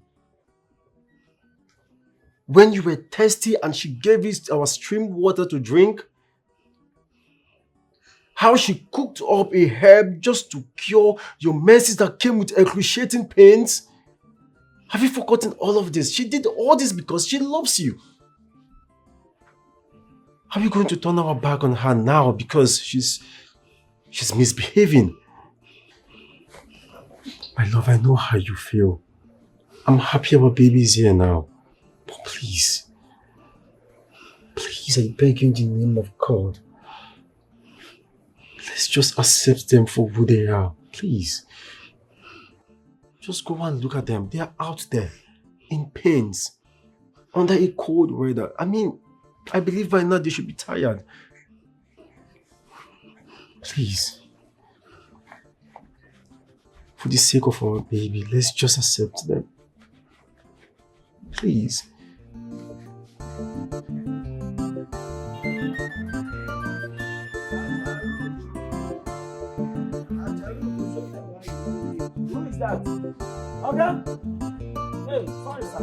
When you were thirsty and she gave you our stream water to drink. How she cooked up a herb just to cure your menses that came with excruciating pains. Have you forgotten all of this? She did all this because she loves you. Are we going to turn our back on her now because she's misbehaving? My love, I know how you feel. I'm happy our baby is here now. But please, I beg you in the name of God. Let's just accept them for who they are, please. Just go and look at them. They are out there, in pains, under a cold weather. I mean, I believe by now they should be tired. Please. For the sake of our baby, let's just accept them. Please. Who is that? Okay? Hey, sorry, sir.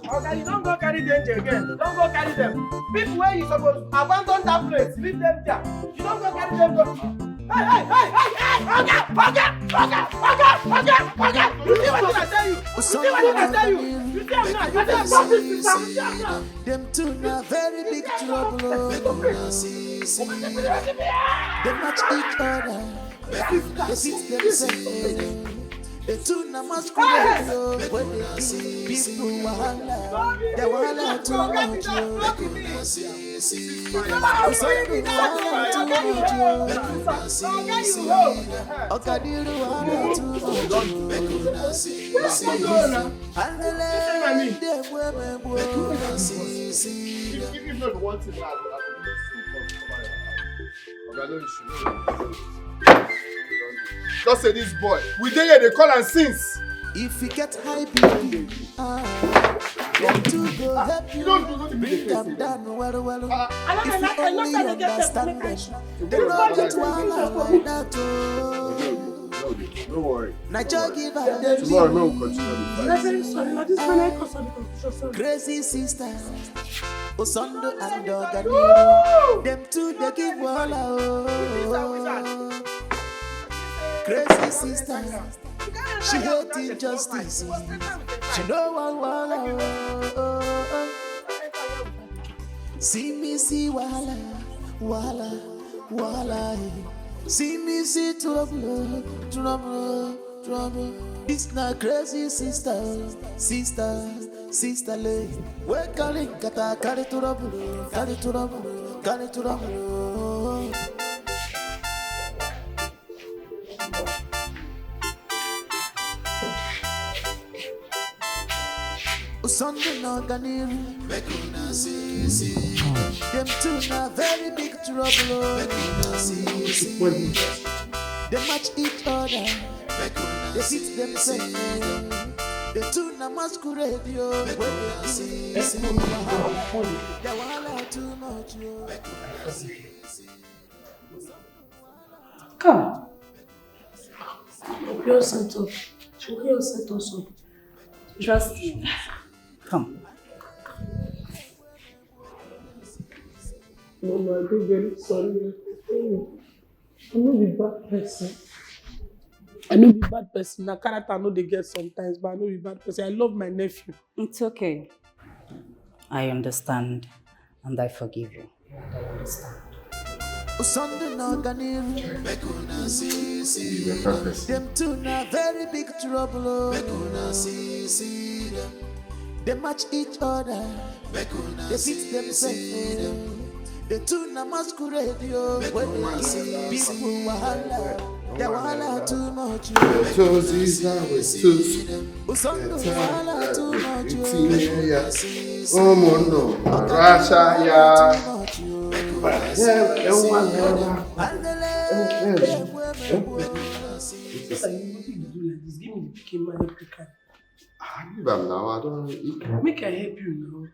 Okay, you don't go carry danger again. Don't go carry them. People where you supposed to abandon that place, leave them there. You don't go carry them. You see what I tell you? You see what I tell you? You see I'm not. You see I'm not. Them two na very big trouble. They match each other. They fit themselves. The two na masquerade. When they see people wahala, they wahala too much. Just say this boy. We dey here, they call and sins. If you get high BP, them two go help you. Bring them down well. If you only understand them, they don't get one that Don't worry. Nacho give up them. Tomorrow, no, we'll continue. I'm very sorry. Now this one I cause some confusion. Crazy sister, Osondo and Dogani. Them two they give walla. Crazy sister, she hate injustice. She know one walla. See me see walla. See me see trouble. This not crazy sister lay. We're calling kata carry trouble. Sunday no ganir, them two na very big trouble. They match each other, they fit themselves. The two na masquerade yo. They wahala too much yo. Come. You're set up. You're set also. Trust me. Come. Mama, I'm very sorry. I'm not a bad person. I know be bad person. Na character I know they get sometimes, but I know be bad person. I love my nephew. It's okay. I understand and I forgive you. I understand. Sunday no ganir, them two na very big trouble. They match each other, they fit themselves. The two na masquerade yo. When they see people wahala, they wahala too much. Usondo wahala too much. Mono, Rasha ya. Leave am now. I don't. Make I help you now.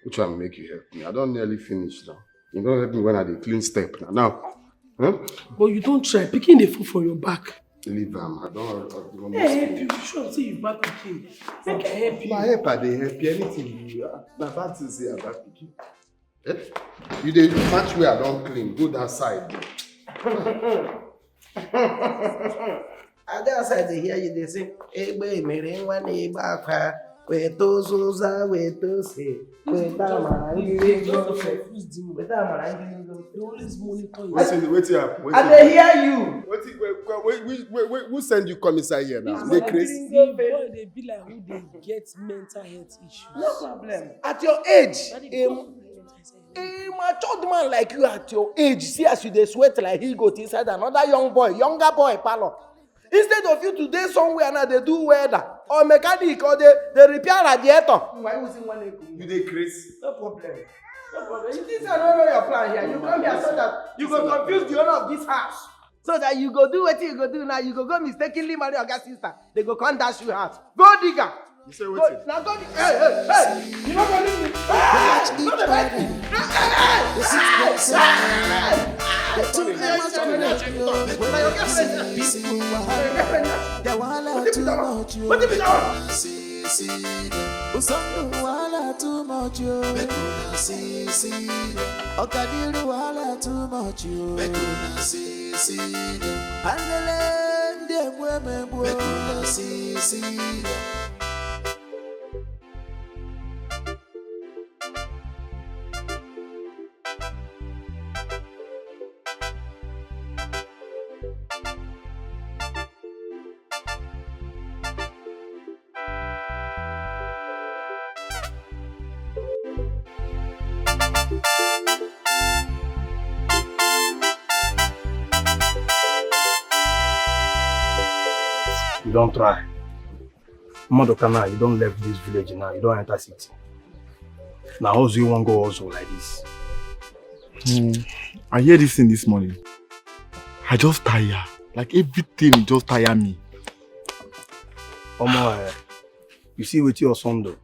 Which one make you help me? I don't nearly finish now. You don't help me when I dey clean step now. Huh? But you don't try. Picking the food for your back. Leave am. I don't. Hey, help you. Sure, say you back picking. Make I help you. My help, I dey help you. Anything you are. Na bad thing say I back picking. Eh? You dey match where I don't clean. Go that side. I go outside to hear you, they say, Egbe, mere nwa na egbe akwa, weta ozuza, weta ose, weta amara ndị They always monitor you. Wait here. I dey hear you. Who send you come inside here now? They crazy. Boy, they be like who they get mental health issues. No problem. At your age, a matured man like you at your age, see as you dey sweat like he got inside another younger boy, palo. Instead of you to dey somewhere now, they do weather or mechanic or they repair radiator. Why was in one You dey crazy. No problem. No problem. You think I don't know your plan here? You come here so that you go confuse the owner of this house. So that you go do what you go do now. You go mistakenly marry your sister. They go come dash you house. Go digger. You say what? Now go. Hey! You not gonna leave me. Too much, too much, you. Make una see them. And the land, them women, make una see them. You don't try. Madoka now, you don't leave this village now, you don't enter city. Now also you won't go also like this. I hear this thing this morning. I just tire. Like everything just tire me. Omo, you see what your son do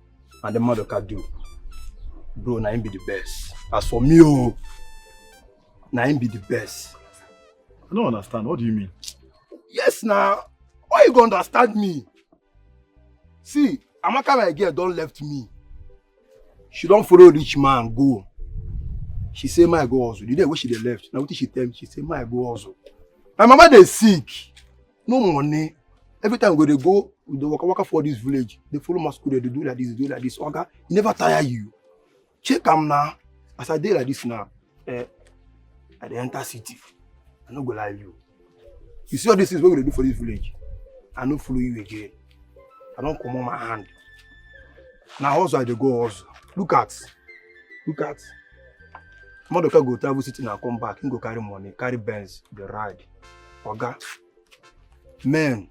and the Madoka do. Bro, na him be the best. As for me, oh, na him be the best. I don't understand. What do you mean? Yes, now. Why you gonna understand me? See, Amaka my girl don't left me. She don't follow rich man go. She say my go also. The day when she dey left, now what she tell me? She say my go also. My mama dey sick, no money. Every time we go, we dey waka for this village. They follow my school. They do like this, they do like this. Oga, he never tire you. Check am now. As I dey like this now, I dey enter city. I no go lie you. You see all these things what we dey do for this village? I no follow you again. I don't come on my hand. Now also I dey go also. Look at. Madoka go travel city and come back. He go carry money, carry Benz, the ride. Oga, men,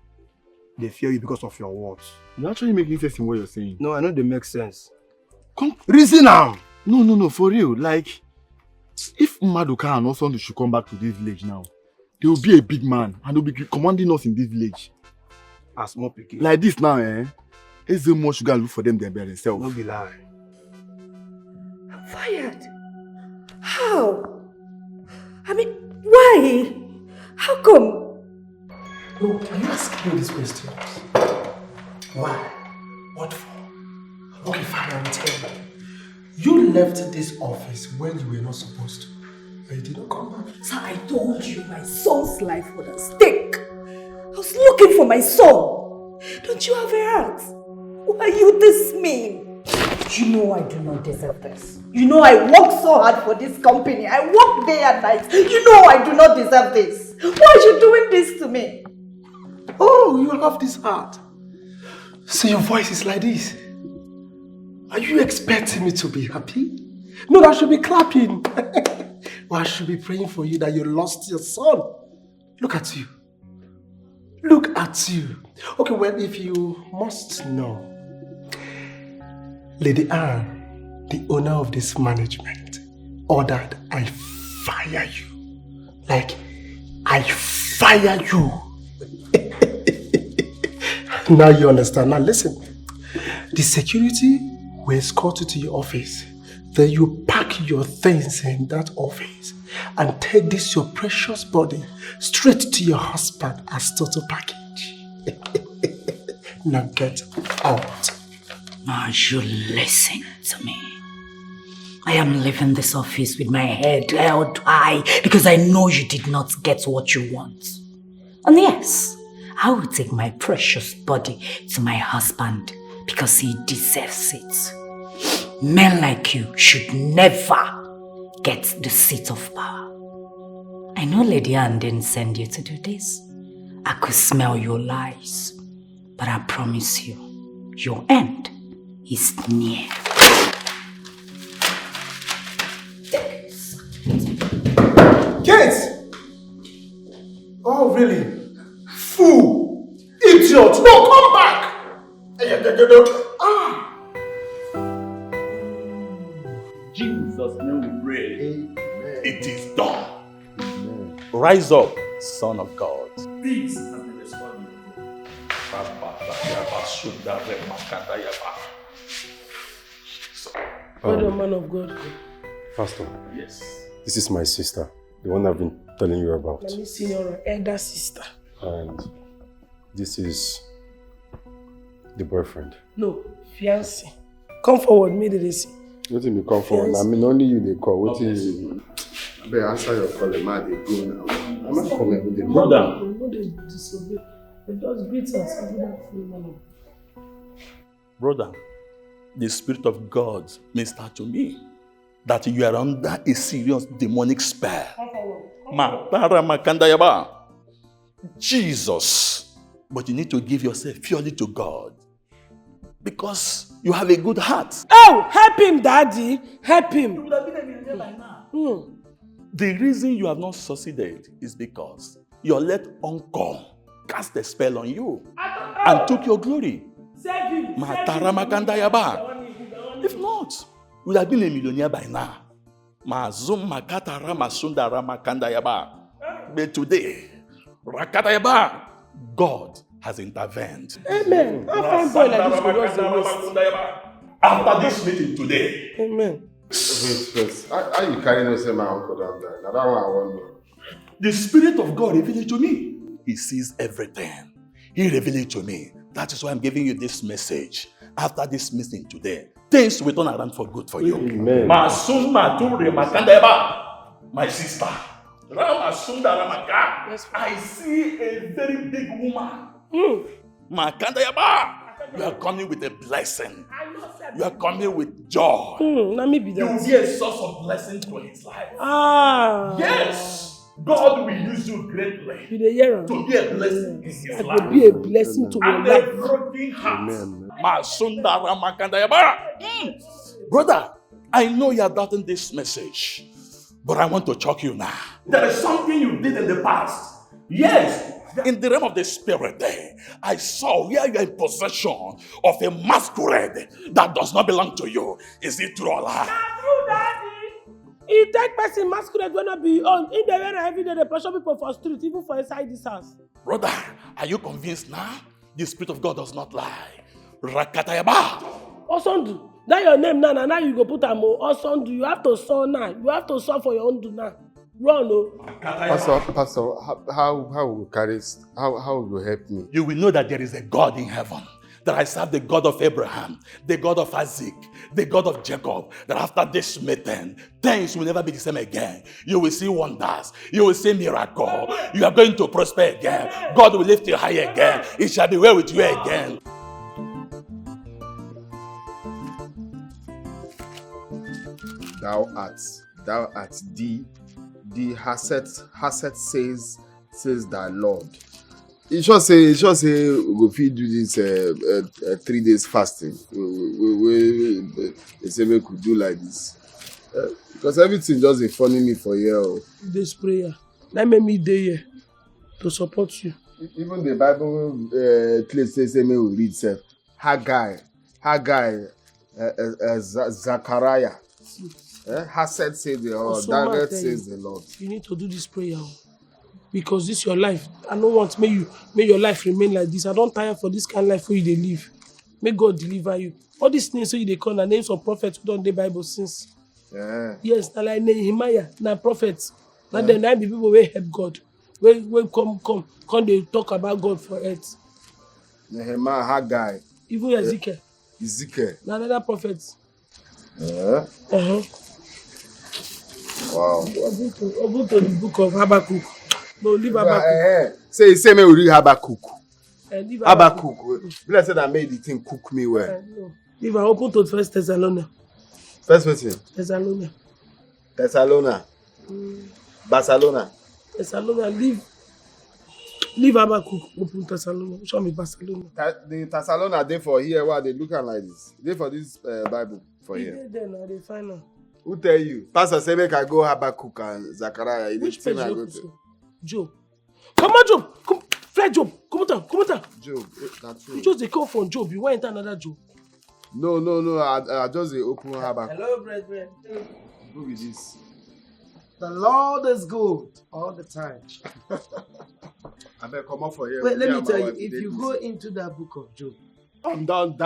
they fear you because of your words. You're actually making sense in what you're saying. No, I know they make sense. Come, reason now. No, for real. Like, if Madoka and Osondu should come back to this village now, they will be a big man and they'll be commanding us in this village. As more picky. Like this now, it's so much sugar look for them by themselves. No be lie. I'm fired. How? I mean, why? How come? No, can you ask me these questions? Why? What for? Okay, fine, I'll tell you. You left this office when you were not supposed to. But you did not come back. Sir, I told you my son's life was at stake. I was looking for my son. Don't you have a heart? Why are you this mean? You know I do not deserve this. You know I work so hard for this company. I work day and night. You know I do not deserve this. Why are you doing this to me? Oh, you have this heart. So your voice is like this. Are you expecting me to be happy? No, I should be clapping. Or I should be praying for you that you lost your son. Look at you. Look at you. Okay, well, if you must know, Lady Anne, the owner of this management, ordered I fire you. Like, I fire you. Now you understand. Now listen. The security will escort you to your office. Then you pack your things in that office and take this your precious body straight to your husband as total package. Now get out. Now you listen to me. I am leaving this office with my head held high because I know you did not get what you want. And yes, I will take my precious body to my husband because he deserves it. Men like you should never get the seat of power. I know Lady Anne didn't send you to do this. I could smell your lies. But I promise you, your end is near. Kate! Oh, really? Fool! Idiot! No, come back! Ah! Jesus' name we pray. Amen. It is done. Amen. Rise up, Son of God. Peace has been restored. Father, man of God. Pastor. Yes. This is my sister, the one I've been telling you about. Let me see your elder sister. And this is the boyfriend. No, fiancé. Come forward, me the see. What do you come forward? I mean, only you they call. What is But answer your call, man, they go now. I'm not coming with the Brother. No, they disobey. They just greet us and do that free manner. Brother, the Spirit of God minister to me that you are under a serious demonic spell. Jesus. But you need to give yourself purely to God. Because you have a good heart. Oh, help him, Daddy. Help him. You would have been a millionaire by now. The reason you have not succeeded is because your late uncle cast a spell on you and took your glory. Save him. If not, you would have been a millionaire by now. But today, God has intervened. Amen. After this meeting today. Amen. Wait. How you carry no say my uncle down there? Now that one I want to know. The Spirit of God revealed it to me. He sees everything. He revealed it to me. That is why I'm giving you this message. After this meeting today, things will turn around for good for you. Amen. My sister. I see a very big woman. You are coming with a blessing. You are coming with joy. Let me be You that. will be a source of blessing to his life. Yes. God will use you greatly to be a blessing in his life. To be a blessing to your And a life. broken heart. Brother, I know you are doubting this message, but I want to choke you now. There is something you did in the past. Yes. In the realm of the spirit, I saw where you are in possession of a masquerade that does not belong to you. Is it true or lie? True, Daddy. He take person masquerade will not be on. In the way every day they pressure people for street, even for inside this house. Brother, are you convinced now? The Spirit of God does not lie. Rakatayaba. Osondu. That your name now you go put a mo. Osondu, you have to sow now. You have to sow for your own do now. Run, no. Pastor, how will carry? How will help me? You will know that there is a God in heaven. That I serve the God of Abraham, the God of Isaac, the God of Jacob. That after this meeting, things will never be the same again. You will see wonders. You will see miracles. You are going to prosper again. God will lift you high again. It shall be well with you again. Thou art the Haset says thy Lord. It should say we go fit do this 3 days fasting. They say we could do like this. Because everything just is funny me for here. This prayer. That made me dey here to support you. Even the Bible place says we read Haggai, Zachariah. Haset says the Lord. Daniel says the Lord. You need to do this prayer. Because this is your life. I don't want may your life remain like this. I don't tire for this kind of life where you dey live. May God deliver you. All these names so you dey call the names of prophets who don't the Bible since. Yeah. Yes, like Nehemiah, now prophets. Now the nine people will help God. When come they talk about God for earth. Nehemiah, Haggai. Even Ezekiel. Now another prophet. Yeah. Wow. Open to the book of Habakkuk. No, leave Habakkuk. Say me we read Habakkuk. Leave Habakkuk. Blessed that made the thing cook me well. No. Leave her open to First Thessalonians. First person. Thessalonians. Barcelona. Leave Habakkuk. Open Thessalonians. Show me Barcelona. The Thessalonians they for here. Why they looking like this? They for this Bible for here. They find out. Who tell you? Pastor say make I go Habakkuk and Zachariah. Which page I go to? Job. Come on, Job. Come, fly Job. Come on. Job, that's true. You just call from Job. You went another Job. No. I just open Habakkuk. Hello, brethren. Who is this? The Lord is good all the time. I better come up for here. Wait, let me tell you, if you go into that book of Job, I'm down.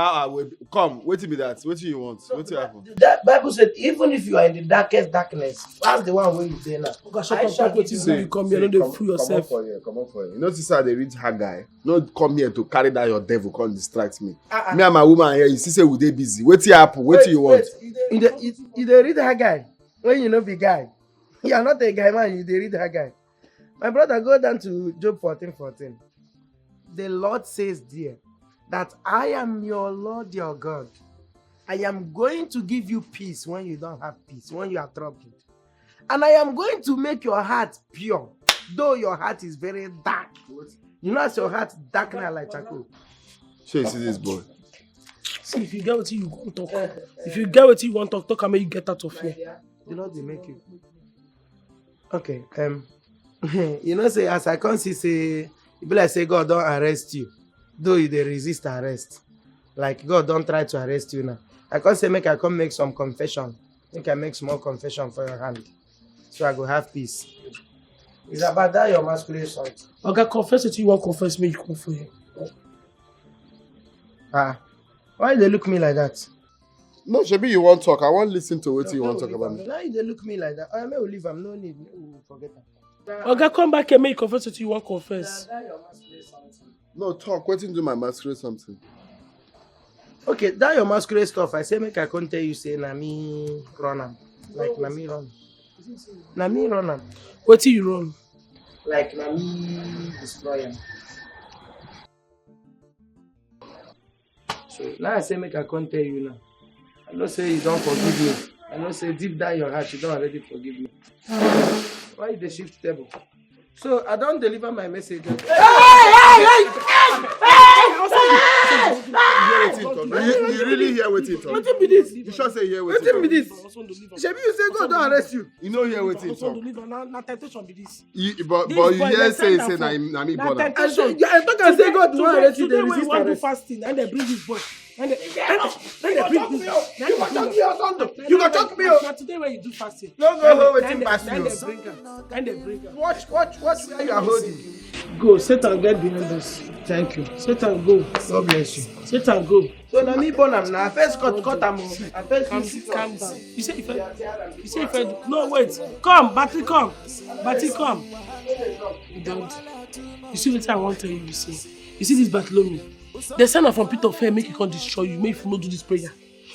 Come, wait till me that. What do you want? What will happen? That Bible said, even if you are in the darkest darkness, that's the one where you there now. You come here, don't fool yourself. Come up for here. You notice how they read Haggai. Not come here to carry down your devil, come distract me. Me and my woman here, you see say we dey busy. What will happen? What do you want? You dey read Haggai when you know be guy. You are not a guy, man. You dey read that guy. My brother, go down to Job 14:14. The Lord says there that I am your Lord, your God. I am going to give you peace when you don't have peace, when you are troubled. And I am going to make your heart pure, though your heart is very dark. You know, as your heart dark now like charcoal. Sure, you see this boy. See, if you get what you want to talk, if you get what you want to talk, I may you get out of here. The Lord will make you. Okay. You know, say as I can see, say, it be like say God don't arrest you, though you dey resist arrest. Like God don't try to arrest you now. I can't say make I come make some confession. Make I make small confession for your hand, so I go have peace. It's about that your masquerade song. Okay, confess it. You want confess me? You come for you. Why they look me like that? No, Shebi, you won't talk. I won't listen to what you want to talk about me. Now they look me like that. I may leave. I'm no need. Forget that. Okay, come back and make confess it. You want confess? No, talk. Waiting to do my masquerade something. Okay, that your masquerade stuff. I say make I can't tell you say na me run am. Like na me run. Na me run am. What do you run? Like na me destroy am. So now I say make I can't tell you now. I know say you don't forgive me. I know say deep down your heart you don't already forgive me. Why you dey shift table? So I don't deliver my message. You really hear what he talk? What be this? You sure say hear what he What be talk? this? Shebi you say God don't arrest you. You know hear what he talk? Na temptation be this. But you hear say na me born am. I talk and say God don't arrest you. Today They when resist you want to do arrest. fasting, and they bring this boy. And they You bring go this. talk me or something. You go talk me. Now today when you do fasting. No go hold wetin pass Then you. they bring her. Then they bring her. Watch where you are holding. Go, Satan, get behind us. Thank you. Satan, go. God bless you. Satan, go. So na me born am na. I first cut am. I first Calm down. You say if I no wait. Come, Batty, come. Batty, come. Don't. You see what I want to tell you. You see this Bartholomew. The son from pit of hell make it can destroy you. Make you not do this prayer.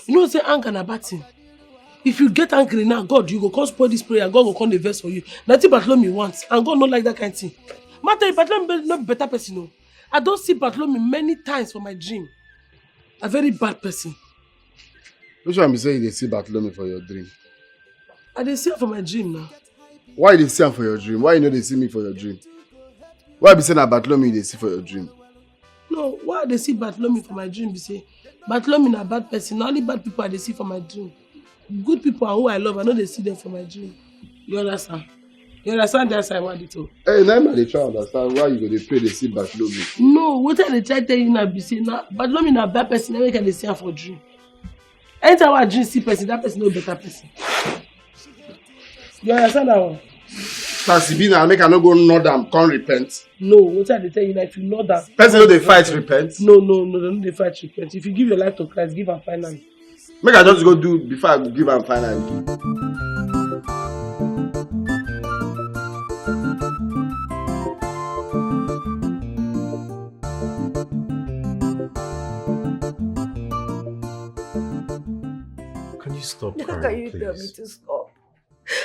You know what say anger na bad thing. If you get angry now, God, you go come spoil this prayer. God will come the verse for you. That's what Bartholomew wants, and God not like that kind of thing. Matter, Bartholomew not better person. No, I don't see Bartholomew many times for my dream. A very bad person. Which one be saying they see Bartholomew for your dream? I dey see am for my dream now. Why they see am for your dream? Why you know they see me for your dream? Why be saying that Bartholomew they see for your dream? No, why they see Bartholomew for my dream? Be say Bartholomew na bad person. Na only bad people I dey see for my dream. Good people and who I love, I know they see them for my dream. You understand? You understand that side what it all? Hey, now they try to understand why you go dey pray they see Bartholomew. No, what I dey try tell you now be say na Bartholomew na bad person. Never can they see am for dream. Anytime I dream see person, that person no better person. You understand that one? Tasibina, make I no go nod am, come repent. No, what I dey tell you now, if you know that. Person no dey fight repent. No, they no dey fight repent. If you give your life to Christ, give am finally. Make I just go do before I go give am finally. Can you stop How crying, can you please? tell me to stop?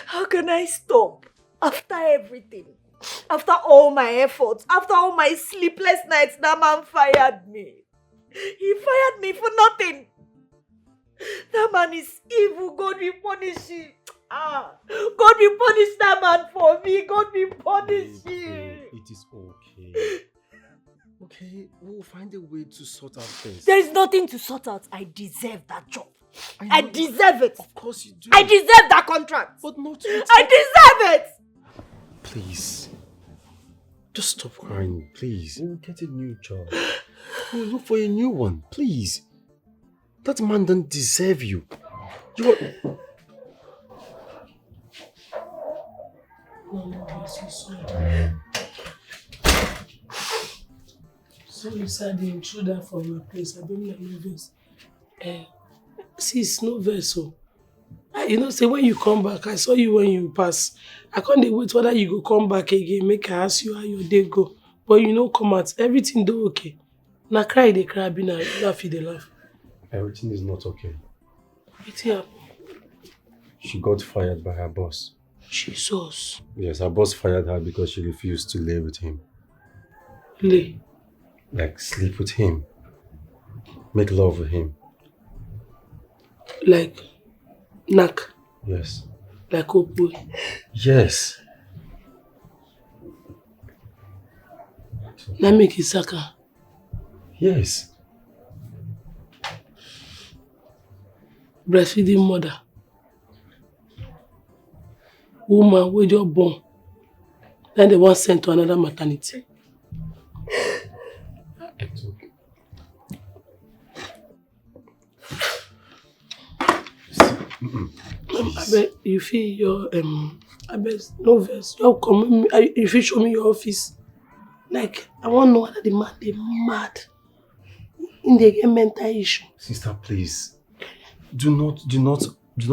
How can I stop? After everything, after all my efforts, after all my sleepless nights, that man fired me. He fired me for nothing. That man is evil. God will punish him. God will punish that man for me. God will punish him. It is okay. Okay, we'll find a way to sort out things. There is nothing to sort out. I deserve that job. I deserve it. Of course you do. I deserve that contract. But not I deserve it. Please. Just stop crying, please. We'll get a new job. We'll look for a new one, please. That man doesn't deserve you. You are... So you said the intruder from your place. I don't like no verse. See, it's no verse. So, you know, say when you come back, I saw you when you pass. I can't wait whether you go come back again. Make I ask you how your day go. But you know, come out. Everything do okay. Now cry, they cry. Be now laugh, they laugh. Everything is not okay. What's happened? She got fired by her boss. Jesus. Yes, our boss fired her because she refused to lay with him. Lay? Like sleep with him. Make love with him. Like knack? Yes. Like Opu? Yes. Let me Kisaka. Yes. Breastfeeding mother. Woman with your born. Then they want sent to another maternity. I bet you feel your I bet no verse. You come if you show me your office. Like I want to know whether the man they mad. In the get mental issue. Sister, please. Do not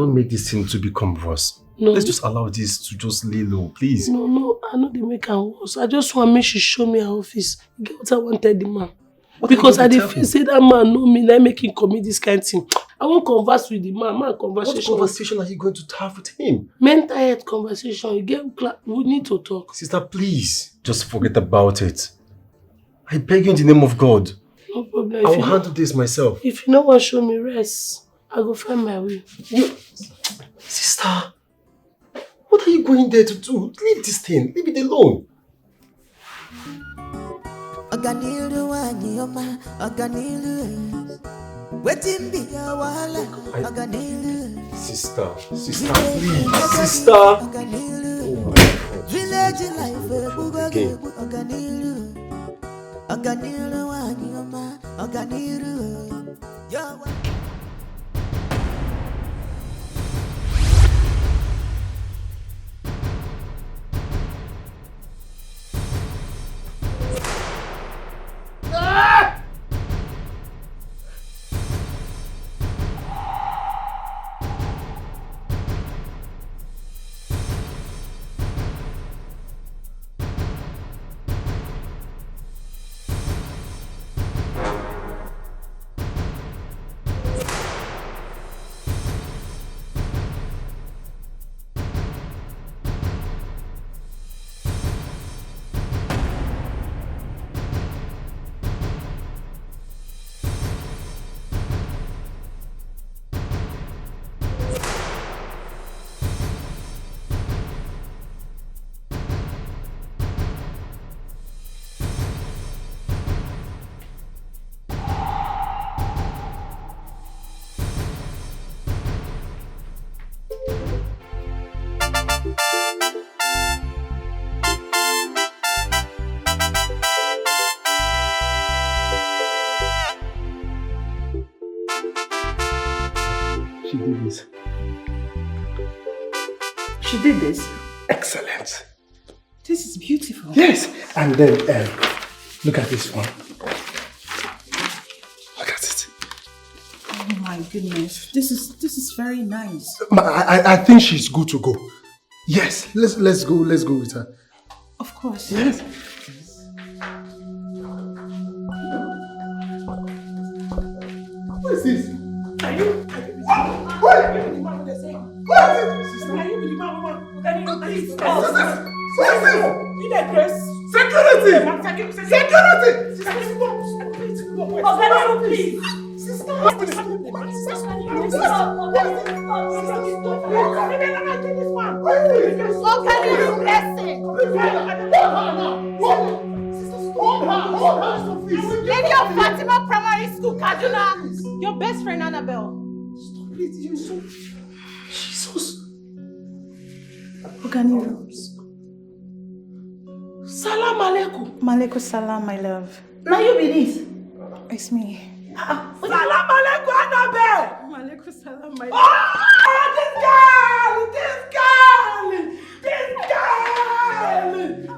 make this thing to become worse. No. Let's just allow this to just lay low, please. No, I know they make her worse. I just want to make she show me her office. You get what I wanted the man. Because I didn't say that man know me, let make him commit this kind of thing. I won't converse with the man. Conversation. What conversation are you going to have with him? Mental health conversation. You get we need to talk. Sister, please. Just forget about it. I beg you in the name of God. No problem. I'll handle this myself. If you no want to show me rest, I'll go find my way. Sister, what are you going there to do? Leave this thing. Leave it alone. Sister, please. Sister. Oh my God. Village life, She did this. She did this? Excellent. This is beautiful. Yes. And then, look at this one. Look at it. Oh my goodness. This is very nice. I think she's good to go. Yes. Let's go with her. Of course. Yes. What is this? Are you? What? Are you the man with the same? What? Sister, are you the man with the Sister! You the dress? Security! Security! Oh, please. Sister. Lady of Fatima Primary School, Kaduna. Your best friend Annabelle. Stop it, you so... Jesus. Ogani. Salam alaikum. Malaikum salam, my love. Now you be this. It's me. Salam alaikum, Annabelle. Malaikum salam, my love. Oh, this girl.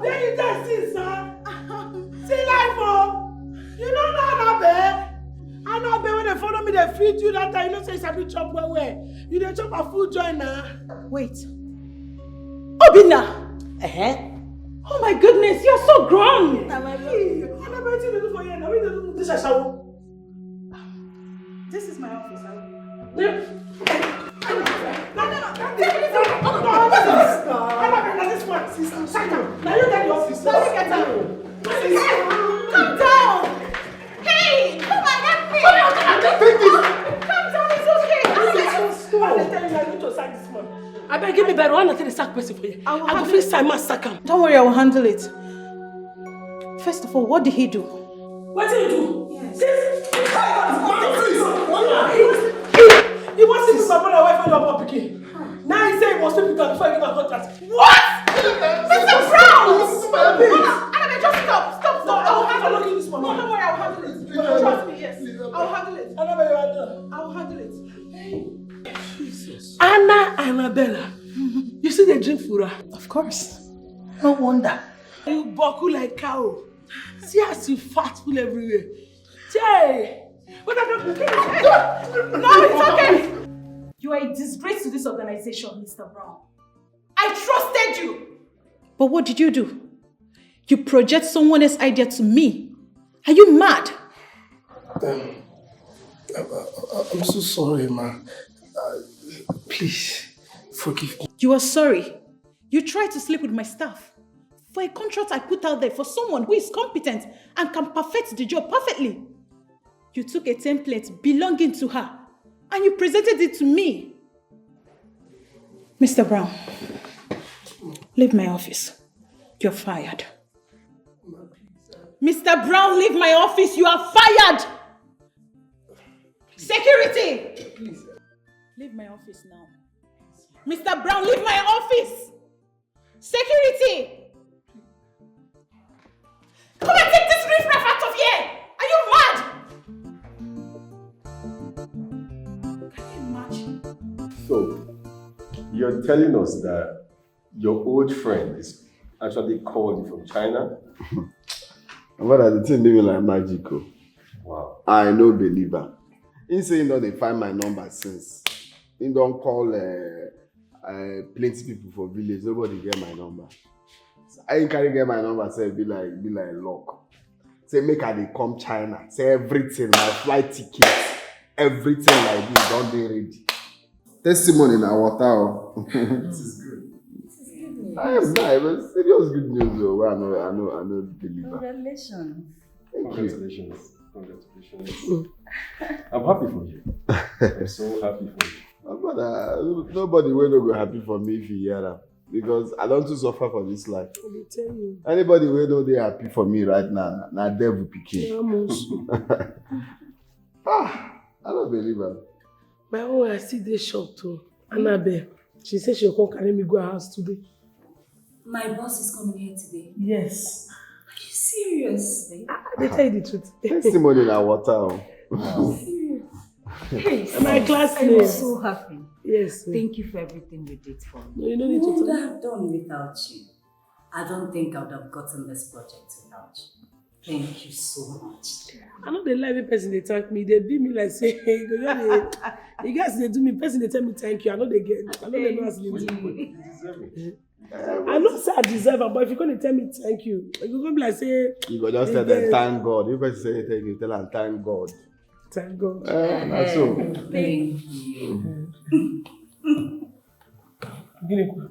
There you just see, sir. See life, oh. You don't know Annabelle. Annabelle, when they follow me, they feed you that time. You know, say it's a bit chop where. You don't chop a food joint now. Wait. Obina. Oh my goodness, you're so grown. This is my office. No. Annabelle, this one. Sister, shut up. Now you get your sister. Now you get her. Calm down. Hey, come on, help me. Take this. Calm down, it's okay. I'm telling you, I need to sack this one. I beg, give me better. I want to take the sack person for you. I will fix time, my sack him. Don't worry, I will handle it. First of all, what did he do? What did he do? Yes. He wants to be my brother, wife, and your papa picking. Now he say he must sleep with her before he give her contract. What? Mr. Brown! Annabelle, just stop. I will handle this one. No, don't worry, I will handle it. Trust me, yes. I will handle it. Annabelle, you handle. I will handle it. Jesus. Annabella. You see the drink fura? Of course. No wonder. You buckle like cow. See as you fat full everywhere. Jay! But I don't. No, it's okay. You are a disgrace to this organization, Mr. Brown. I trusted you. But what did you do? You project someone else's idea to me. Are you mad? I'm so sorry, ma. Please, forgive me. You are sorry. You tried to sleep with my staff. For a contract I put out there for someone who is competent and can perfect the job perfectly. You took a template belonging to her and you presented it to me. Mr. Brown, leave my office. You're fired. Mr. Brown, leave my office. You are fired. Security! Please. Leave my office now. Mr. Brown, leave my office! Security! Come and take this riffraff out of here! Are you mad? Can you imagine? So, you're telling us that your old friend is actually called you from China? What are the thing living like Wazico? Wow. I no believer. He say you know they find my number since. He don't call plenty people for village. Nobody get my number. So I ain't carry get my number. Say be like luck. Say make I dey come China. Say everything, my flight tickets, everything like this. Don't be ready. Testimony na water. This is good. I am not, but serious good news though. I know believer. Congratulations. Congratulations. I'm happy for you. I'm so happy for you. But nobody will not go happy for me if you hear that. Because I don't to suffer for this life. Let me tell you. Anybody will know they happy for me right now. Now devil picking. I don't believe it. My own, I see they shocked too. Annabelle, she said she'll come carry me go her house today. My boss is coming here today. Yes. Are you serious? They tell you the truth. Testimony in our water. Yes. My classmate. I'm so happy. Yes. Thank you for everything you did for me. No, you don't need to What would tell I have done without you? I don't think I would have gotten this project without you. Thank you so much. I know they like me person they thank me. They beat me like say, you guys they do me person they tell me thank you. I know they get. I know they know as they do. I know say I deserve it, but if you're gonna tell me thank you, you're gonna be like say. You go just tell them thank God. You better say thank you. Tell them thank God. Thank God. That's so. Thank you.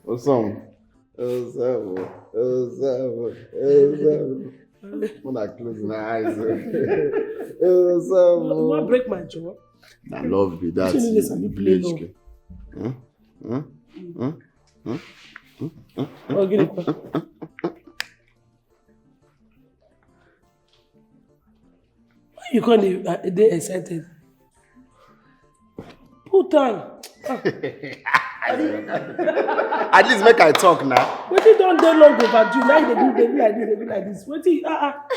What's song? When I close my eyes. You want to break my jaw? I love you. That's village. Oh, get it. Why you can't they excited? Put on. At least make I talk now. What you don't do long overdue? Now they do like this. What you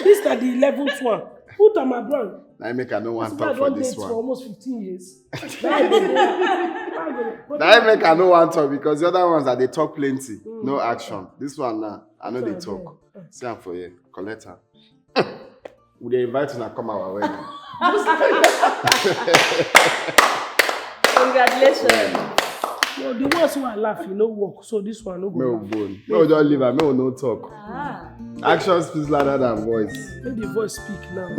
this is the 11th one. Put on my brother. I make I no want talk for this one. For almost 15 years. Now I make I no want talk because the other ones that they talk plenty, no action. This one now, I know they talk. See am for you, collect her. Would they invite you to come our wedding? Congratulations. No, the ones who are laughing, no work. So this one no go. No bone. No, don't leave her. No, no talk. Action speaks louder than voice. Let the voice speak now.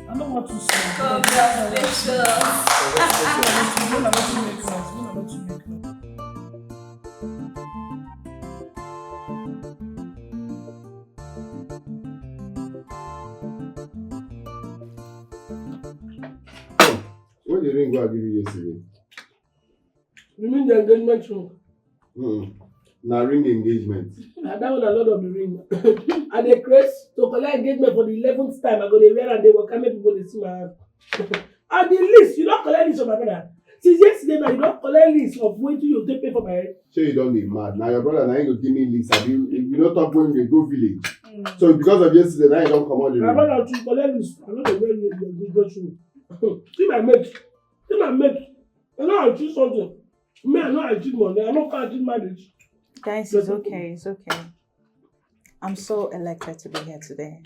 I don't want to sing. Congratulations. to make. What the ring I give you yesterday? You mean the engagement ring? Now ring engagement. And that one a lot of the ring. And they craze to collect engagement for the 11th time. I go they wear and they will come people they see my hand. And the list, you don't collect list of my brother. Since yesterday, man, you don't collect list of when you take pay for my head. So you don't be mad. Now your brother now you go give me list. If you don't talk when we go village. So because of yesterday, now you don't come out the My ring. brother to collect list. I know the way you go through. See my mate. See my mate. I know I choose something. Me, I know I cheat money. I know I cheat marriage. Guys, it's okay. It's okay. I'm so elected to be here today.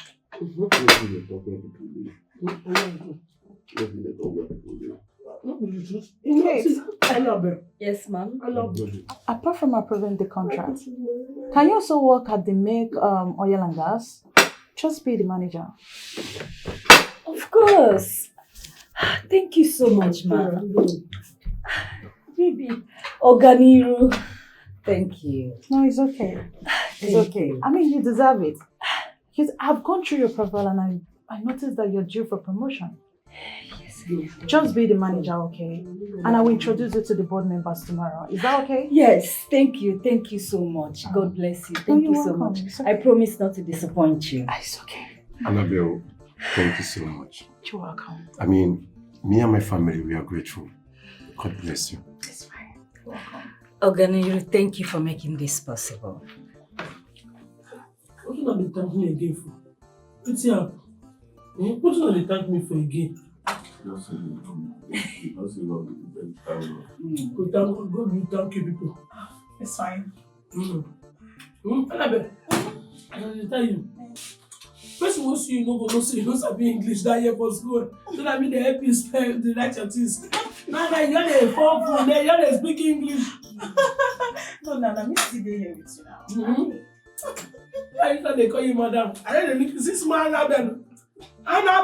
Kate, yes, ma'am. Apart from approving the contract, can you also work at the Make Oil and Gas? Just be the manager. Of course. Thank you so much, ma'am. Baby, Oganiru. Thank you. No, it's okay. It's Thank okay. you. I mean, you deserve it. Because I've gone through your profile and I noticed that you're due for promotion. Just be the manager, okay? And I will introduce you to the board members tomorrow. Is that okay? Yes, thank you. Thank you so much. God bless you. Thank you so much. I promise not to disappoint you. It's okay. Annabelle, thank you so much. You're welcome. I mean, me and my family, we are grateful. God bless you. It's fine. You're welcome. Oganiru, thank you for making this possible. What do you thank me again for? What's up? What do you thank me for again? Thank you, people. It's fine. Annabelle, I tell you. First of all, you know, go see, you know, sabi English that year for school. So that mean they help you spell the write your things. Now you know they fall from there, you they speak English. No, let me see the here with you now. I thought they call you madam. I don't know, this man Annabelle. Anna.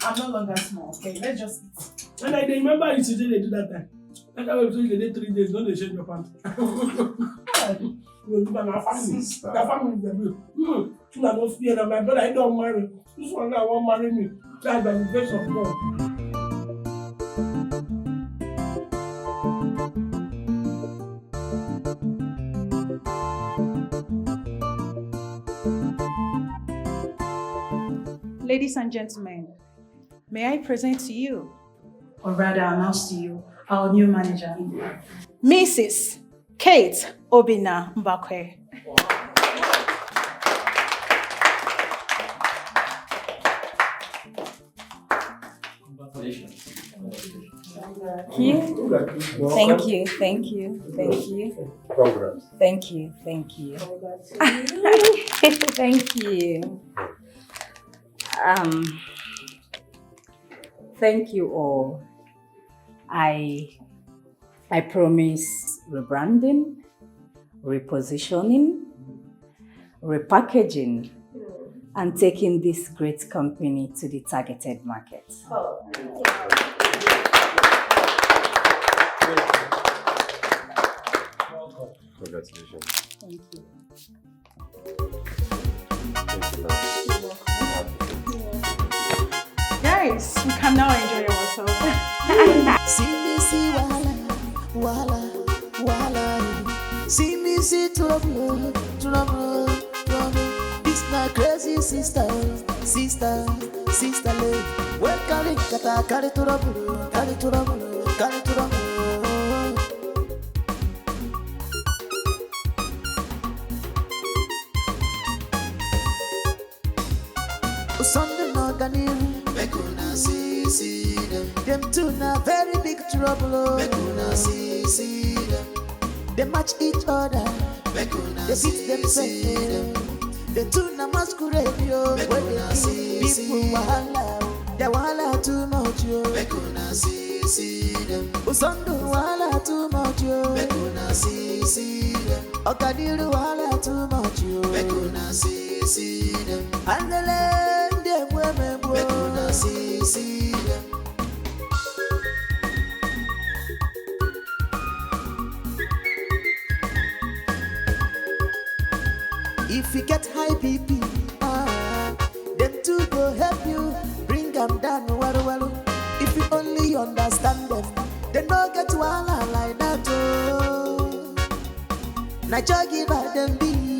I'm no longer small, okay? Let's just eat. And I remember you today they do that time. That time we they did 3 days, don't they change your pants. Sister. That family is the blue. I don't fear that my brother I don't marry. This one guy won't marry me. That's by the grace of God. Ladies and gentlemen, may I present to you, or rather announce to you, our new manager, Mrs. Kate Obina Mbakwe. Thank you. Thank you. Thank you. Congrats. Thank you. Thank you. Thank you. Thank you all. I promise rebranding, repositioning, repackaging, and taking this great company to the targeted market. Congratulations. Thank you. Guys, we can now enjoy ourselves. See me see wahala, wahala. See me see trouble, trouble, trouble. This my crazy sister, sister, sister. Well, carry kata, carry trouble, carry trouble, carry trouble. Sunday no ganiru, make una see them. Them two na very big trouble. Make una see them. They match each other. Make una they beat themselves. The two na masquerade yo. Make una see people wahala. They wahala too much yo. Make una see them. Sunday wahala too much yo. Make una see them. Okadiru wahala too much yo. Make una see them. And the land them women make una see them. If you get high BP, them two go help you bring them down. Well. If you only understand them, they don't get wala like that. Oh, now give them be.